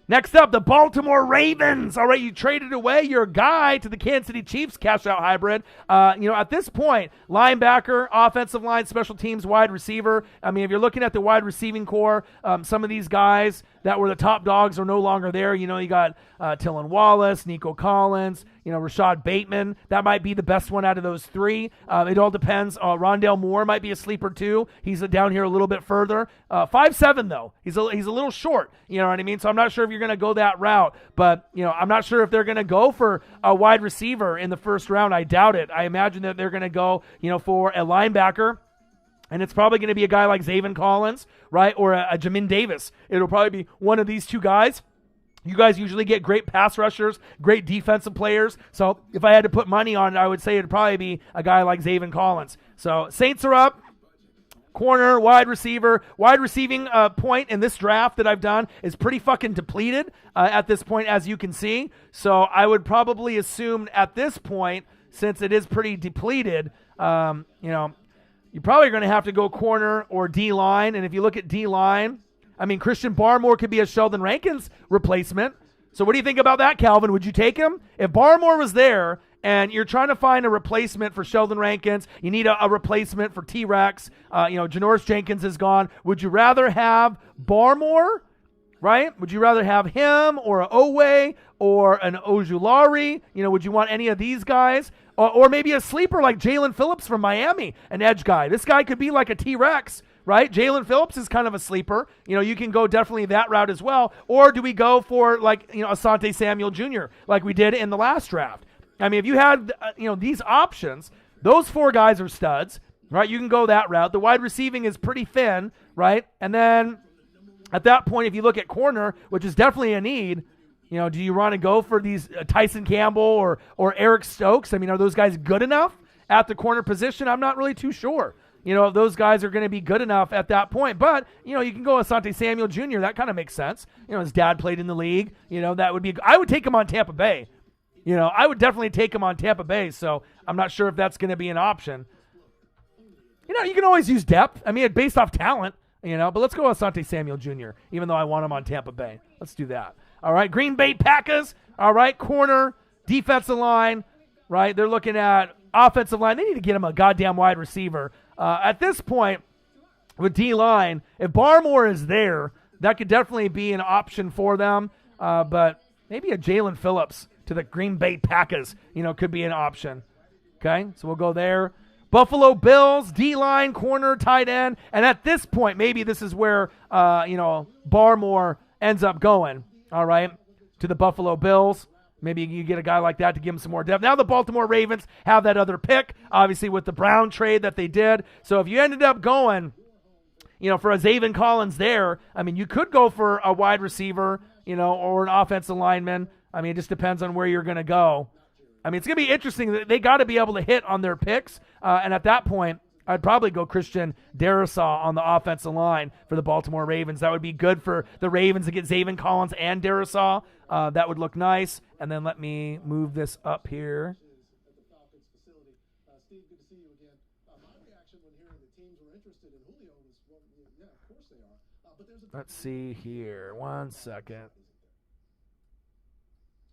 Next up, the Baltimore Ravens. All right, you traded away your guy to the Kansas City Chiefs cash-out hybrid. At this point, linebacker, offensive line, special teams, wide receiver. If you're looking at the wide receiving core, some of these guys, that where the top dogs are no longer there. You got Tylan Wallace, Nico Collins, Rashad Bateman. That might be the best one out of those three. It all depends. Rondale Moore might be a sleeper too. He's down here a little bit further. 5'7" though. He's a little short. You know what I mean? So I'm not sure if you're going to go that route. But, I'm not sure if they're going to go for a wide receiver in the first round. I doubt it. I imagine that they're going to go, for a linebacker. And it's probably going to be a guy like Zaven Collins, right? Or a Jamin Davis. It'll probably be one of these two guys. You guys usually get great pass rushers, great defensive players. So if I had to put money on it, I would say it'd probably be a guy like Zaven Collins. So Saints are up. Corner, wide receiver. Wide receiving point in this draft that I've done is pretty fucking depleted at this point, as you can see. So I would probably assume at this point, since it is pretty depleted, you're probably going to have to go corner or D-line. And if you look at D-line, Christian Barmore could be a Sheldon Rankins replacement. So what do you think about that, Calvin? Would you take him? If Barmore was there and you're trying to find a replacement for Sheldon Rankins, you need a replacement for T-Rex. Janoris Jenkins is gone. Would you rather have Barmore, right? Would you rather have him or an Owe or an Ojulari? Would you want any of these guys? Or maybe a sleeper like Jalen Phillips from Miami, an edge guy. This guy could be like a T-Rex, right? Jalen Phillips is kind of a sleeper. You can go definitely that route as well. Or do we go for Asante Samuel Jr. like we did in the last draft? If you had, these options, those four guys are studs, right? You can go that route. The wide receiving is pretty thin, right? And then at that point, if you look at corner, which is definitely a need, do you want to go for these Tyson Campbell or Eric Stokes? Are those guys good enough at the corner position? I'm not really too sure. If those guys are going to be good enough at that point. But, you can go Asante Samuel Jr. That kind of makes sense. His dad played in the league. That would be – I would take him on Tampa Bay. I would definitely take him on Tampa Bay. So I'm not sure if that's going to be an option. You can always use depth. Based off talent, But let's go Asante Samuel Jr., even though I want him on Tampa Bay. Let's do that. All right, Green Bay Packers, all right, corner, defensive line, right? They're looking at offensive line. They need to get him a goddamn wide receiver. At this point, with D-line, if Barmore is there, that could definitely be an option for them. But maybe a Jalen Phillips to the Green Bay Packers, could be an option. Okay, so we'll go there. Buffalo Bills, D-line, corner, tight end. And at this point, maybe this is where, Barmore ends up going. All right, to the Buffalo Bills. Maybe you get a guy like that to give him some more depth. Now the Baltimore Ravens have that other pick, obviously with the Brown trade that they did. So if you ended up going, for a Zaven Collins there, you could go for a wide receiver, or an offensive lineman. It just depends on where you're going to go. It's going to be interesting. They got to be able to hit on their picks. And at that point, I'd probably go Christian Darrisaw on the offensive line for the Baltimore Ravens. That would be good for the Ravens to get Zaven Collins and Darrisaw. That would look nice. And then let me move this up here. Let's see here. 1 second.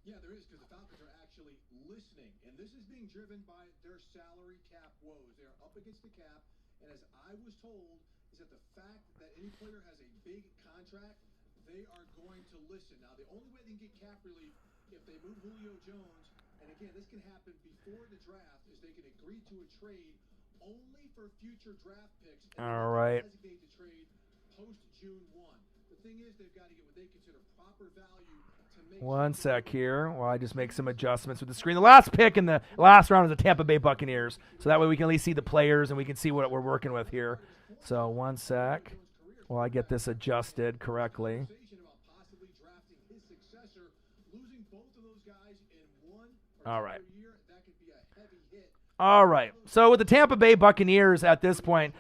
Yeah, there is, because the Falcons are actually listening, and this is being driven by their salary cap woes. They are up against the cap, and as I was told, is that the fact that any player has a big contract, they are going to listen. Now, the only way they can get cap relief if they move Julio Jones, and again, this can happen before the draft, is they can agree to a trade only for future draft picks. All right. Designate the trade post-June 1. The thing is, they've got to get what they consider proper value. 1 sec here while I just make some adjustments with the screen. The last pick in the last round is the Tampa Bay Buccaneers, so that way we can at least see the players and we can see what we're working with here. So 1 sec while I get this adjusted correctly. All right. All right. So with the Tampa Bay Buccaneers at this point,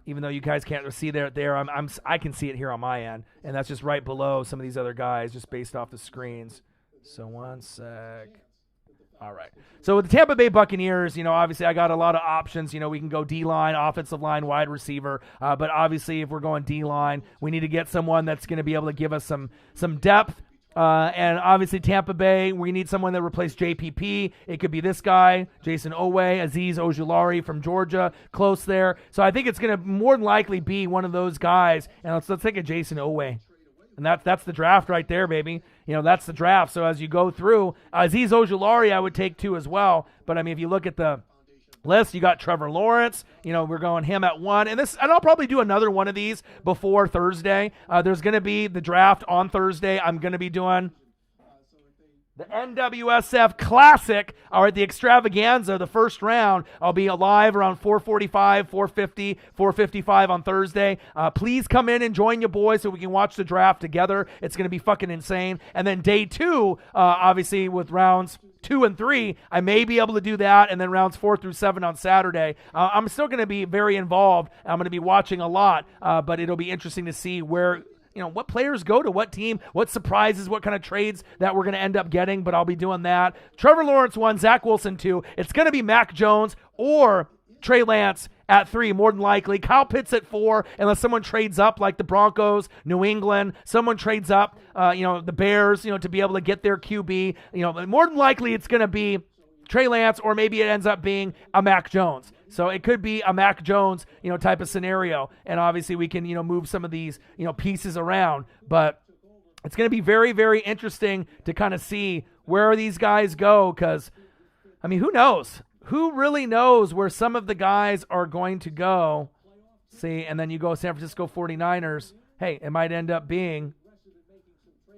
even though you guys can't see there, I can see it here on my end, and that's just right below some of these other guys, just based off the screens. So 1 sec. All right. So with the Tampa Bay Buccaneers, obviously I got a lot of options. We can go D-line, offensive line, wide receiver. But obviously if we're going D-line, we need to get someone that's going to be able to give us some depth And obviously Tampa Bay, we need someone that replaced JPP. It could be this guy, Jason Owe, Azeez Ojulari from Georgia, close there. So I think it's going to more than likely be one of those guys. And let's take a Jason Owe. And that's the draft right there, baby. That's the draft. So as you go through, Azeez Ojulari I would take too as well. But, I mean, if you look at the list, you got Trevor Lawrence. We're going him at 1. And I'll probably do another one of these before Thursday. There's going to be the draft on Thursday. I'm going to be doing the NWSF Classic, the extravaganza, the first round. I'll be live around 4:45, 4:50, 4:55 on Thursday. Please come in and join your boys so we can watch the draft together. It's going to be fucking insane. And then day 2, obviously with rounds 2 and 3, I may be able to do that, and then rounds 4 through 7 on Saturday. I'm still going to be very involved. I'm going to be watching a lot, but it'll be interesting to see where what players go to what team, what surprises, what kind of trades that we're going to end up getting, but I'll be doing that. Trevor Lawrence 1, Zach Wilson 2. It's going to be Mac Jones or Trey Lance at 3, more than likely. Kyle Pitts at 4, unless someone trades up like the Broncos, New England, someone trades up, the Bears, to be able to get their QB. More than likely it's going to be Trey Lance, or maybe it ends up being a Mac Jones. So it could be a Mac Jones, type of scenario. And obviously we can, move some of these, pieces around. But it's going to be very, very interesting to kind of see where these guys go. Because, I mean, who knows? Who really knows where some of the guys are going to go? See, and then you go San Francisco 49ers. Hey, it might end up being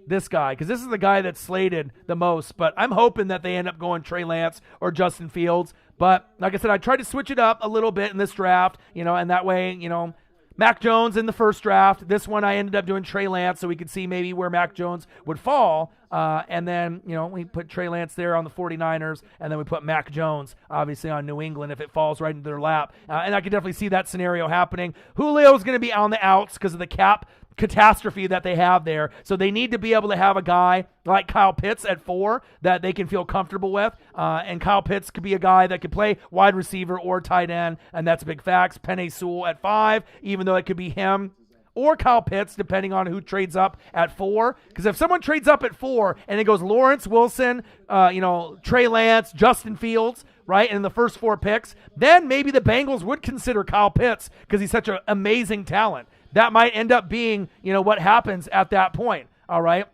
this guy, because this is the guy that's slated the most. But I'm hoping that they end up going Trey Lance or Justin Fields. But like I said, I tried to switch it up a little bit in this draft, and that way, Mac Jones in the first draft. This one I ended up doing Trey Lance so we could see maybe where Mac Jones would fall. And then, we put Trey Lance there on the 49ers, and then we put Mac Jones, obviously, on New England if it falls right into their lap. And I could definitely see that scenario happening. Julio's going to be on the outs because of the cap catastrophe that they have there. So they need to be able to have a guy like Kyle Pitts at 4 that they can feel comfortable with. And Kyle Pitts could be a guy that could play wide receiver or tight end, and that's big facts. Penei Sewell at 5, even though it could be him or Kyle Pitts, depending on who trades up at 4. Because if someone trades up at 4 and it goes Lawrence, Wilson, Trey Lance, Justin Fields, right, and in the first 4 picks, then maybe the Bengals would consider Kyle Pitts because he's such an amazing talent. That might end up being, what happens at that point. All right.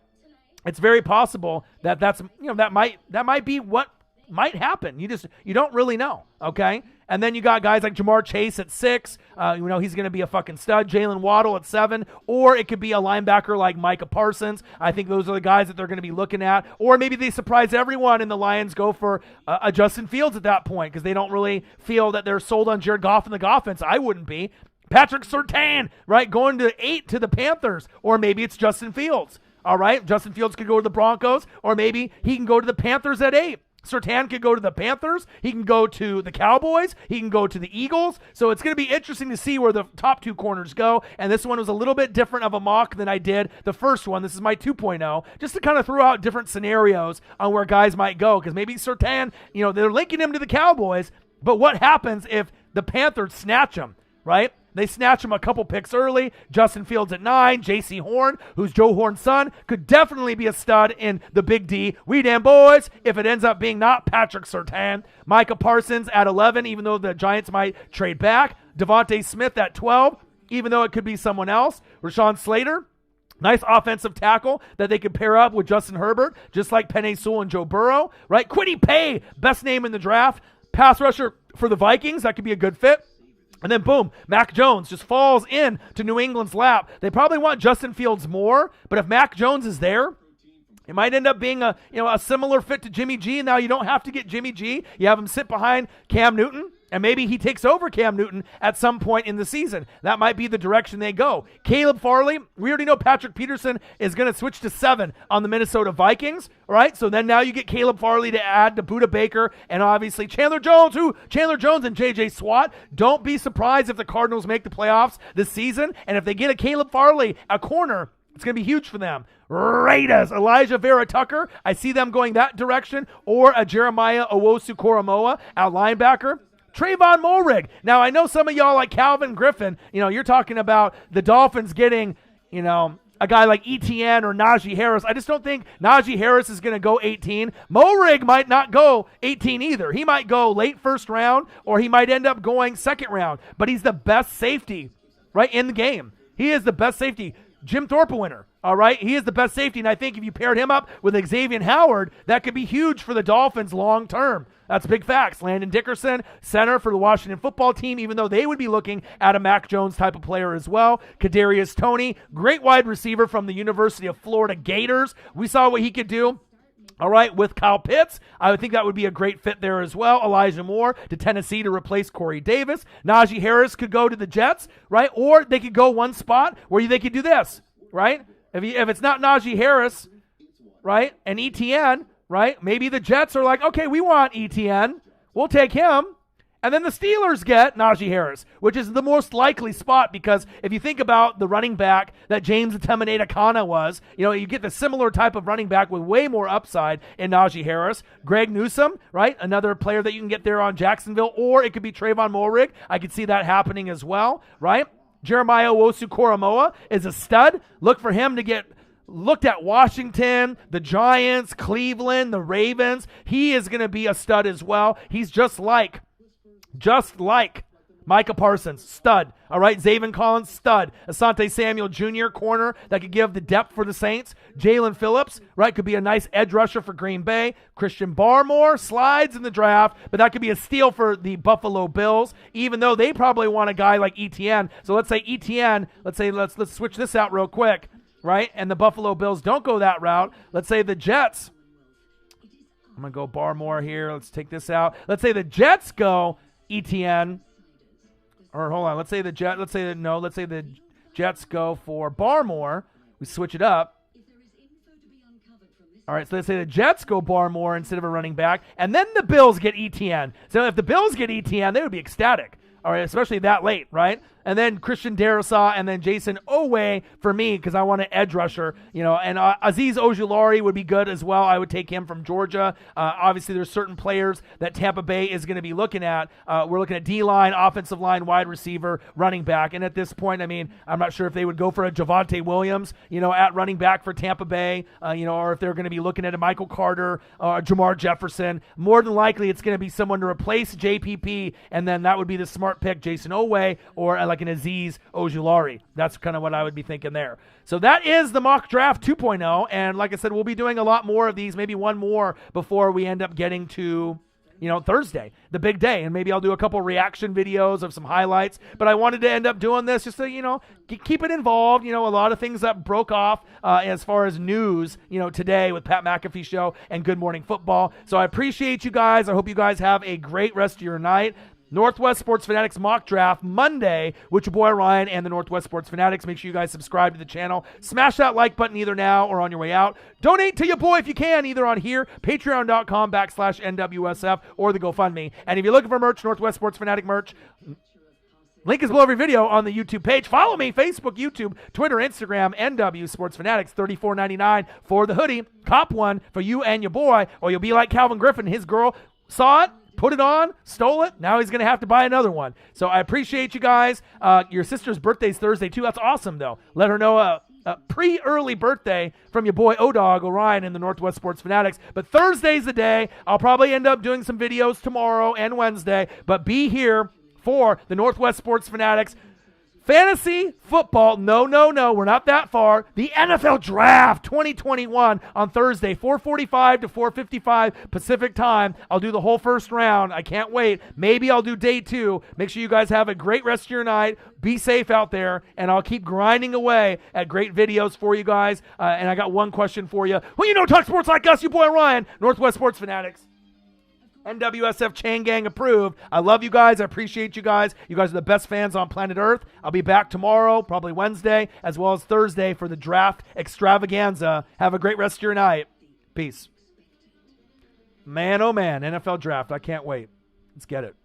It's very possible that that might be what might happen. You don't really know. Okay. And then you got guys like Jamar Chase at 6. He's going to be a fucking stud. Jalen Waddle at 7. Or it could be a linebacker like Micah Parsons. I think those are the guys that they're going to be looking at. Or maybe they surprise everyone and the Lions go for a Justin Fields at that point because they don't really feel that they're sold on Jared Goff and the offense. I wouldn't be. Patrick Surtain, right, going to 8 to the Panthers. Or maybe it's Justin Fields. All right, Justin Fields could go to the Broncos. Or maybe he can go to the Panthers at 8. Surtain could go to the Panthers. He can go to the Cowboys. He can go to the Eagles. So it's going to be interesting to see where the top 2 corners go. And this one was a little bit different of a mock than I did the first one. This is my 2.0, just to kind of throw out different scenarios on where guys might go. Because maybe Surtain, they're linking him to the Cowboys. But what happens if the Panthers snatch him, right? They snatch him a couple picks early. Justin Fields at 9. J.C. Horn, who's Joe Horn's son, could definitely be a stud in the Big D. We damn boys, if it ends up being not Patrick Surtain. Micah Parsons at 11, even though the Giants might trade back. Devontae Smith at 12, even though it could be someone else. Rashawn Slater, nice offensive tackle that they could pair up with Justin Herbert, just like Penei Sewell and Joe Burrow, right? Kwity Paye, best name in the draft. Pass rusher for the Vikings, that could be a good fit. And then boom, Mac Jones just falls in to New England's lap. They probably want Justin Fields more, but if Mac Jones is there, it might end up being a similar fit to Jimmy G. Now you don't have to get Jimmy G. You have him sit behind Cam Newton, and maybe he takes over Cam Newton at some point in the season. That might be the direction they go. Caleb Farley, we already know Patrick Peterson is going to switch to 7 on the Minnesota Vikings, all right? So then now you get Caleb Farley to add to Budda Baker and obviously Chandler Jones and J.J. Swat. Don't be surprised if the Cardinals make the playoffs this season, and if they get a Caleb Farley, a corner, it's going to be huge for them. Raiders, Elijah Vera Tucker, I see them going that direction, or a Jeremiah Owusu-Koramoah at linebacker. Trayvon Mulrig. Now, I know some of y'all like Calvin Griffin, you're talking about the Dolphins getting, a guy like ETN or Najee Harris. I just don't think Najee Harris is going to go 18. Moehrig might not go 18 either. He might go late first round, or he might end up going second round. But he's the best safety, right, in the game. He is the best safety. Jim Thorpe winner, all right? He is the best safety, and I think if you paired him up with Xavier Howard, that could be huge for the Dolphins long term. That's big facts. Landon Dickerson, center for the Washington football team, even though they would be looking at a Mac Jones type of player as well. Kadarius Toney, great wide receiver from the University of Florida Gators. We saw what he could do. All right, with Kyle Pitts, I would think that would be a great fit there as well. Elijah Moore to Tennessee to replace Corey Davis. Najee Harris could go to the Jets, right? Or they could go one spot where they could do this, right? If it's not Najee Harris, right, and ETN, right, maybe the Jets are like, okay, we want ETN. We'll take him. And then the Steelers get Najee Harris, which is the most likely spot, because if you think about the running back that James Atemaneta was, you get the similar type of running back with way more upside in Najee Harris. Greg Newsome, right, another player that you can get there on Jacksonville, or it could be Trayvon Moehrig. I could see that happening as well, right? Jeremiah Owusu-Koramoah is a stud. Look for him to get looked at Washington, the Giants, Cleveland, the Ravens. He is going to be a stud as well. He's just like Micah Parsons, stud. All right, Zaven Collins, stud. Asante Samuel Jr., corner that could give the depth for the Saints. Jalen Phillips, right, could be a nice edge rusher for Green Bay. Christian Barmore slides in the draft, but that could be a steal for the Buffalo Bills, even though they probably want a guy like ETN. So let's say ETN, let's switch this out real quick, right? And the Buffalo Bills don't go that route. Let's say the Jets. I'm going to go Barmore here. Let's take this out. Let's say the Jets go ETN, or hold on, let's say the Jets go for Barmore. We switch it up. All right, so let's say the Jets go Barmore instead of a running back, and then the Bills get ETN. So if the Bills get ETN, they would be ecstatic. All right, especially that late, right? And then Christian Darrisaw and then Jason Owe for me, because I want an edge rusher, and Azeez Ojulari would be good as well. I would take him from Georgia. Obviously, there's certain players that Tampa Bay is going to be looking at. We're looking at D-line, offensive line, wide receiver, running back. And at this point, I'm not sure if they would go for a Javonte Williams, at running back for Tampa Bay, or if they're going to be looking at a Michael Carter or Jamar Jefferson. More than likely, it's going to be someone to replace JPP, and then that would be the smart pick, Jason Owe, or like an Azeez Ojulari. That's kind of what I would be thinking there. So that is the mock draft 2.0, and like I said, we'll be doing a lot more of these, maybe one more before we end up getting to Thursday, the big day, and maybe I'll do a couple reaction videos of some highlights, but I wanted to end up doing this just to, keep it involved, a lot of things that broke off as far as news, today with Pat McAfee Show and Good Morning Football. So I appreciate you guys. I hope you guys have a great rest of your night. Northwest Sports Fanatics mock draft Monday with your boy Ryan and the Northwest Sports Fanatics. Make sure you guys subscribe to the channel. Smash that like button either now or on your way out. Donate to your boy if you can, either on here, patreon.com/NWSF, or the GoFundMe. And if you're looking for merch, Northwest Sports Fanatic merch, link is below every video on the YouTube page. Follow me, Facebook, YouTube, Twitter, Instagram, NW Sports Fanatics, $34.99 for the hoodie. Cop one for you and your boy, or you'll be like Calvin Griffin. His girl saw it, put it on, stole it. Now he's going to have to buy another one. So I appreciate you guys. Your sister's birthday's Thursday, too. That's awesome, though. Let her know a pre-early birthday from your boy O-Dog Orion in the Northwest Sports Fanatics. But Thursday's the day. I'll probably end up doing some videos tomorrow and Wednesday. But be here for the Northwest Sports Fanatics fantasy football. No, we're not that far. The NFL Draft 2021 on Thursday, 4:45 to 4:55 Pacific time. I'll do the whole first round. I can't wait. Maybe I'll do day 2. Make sure you guys have a great rest of your night. Be safe out there, and I'll keep grinding away at great videos for you guys. And I got one question for you. Well, talk sports like us, you boy Ryan, Northwest Sports Fanatics. NWSF Chain Gang approved. I love you guys. I appreciate you guys. You guys are the best fans on planet Earth. I'll be back tomorrow, probably Wednesday, as well as Thursday for the draft extravaganza. Have a great rest of your night. Peace. Man, oh man, NFL Draft. I can't wait. Let's get it.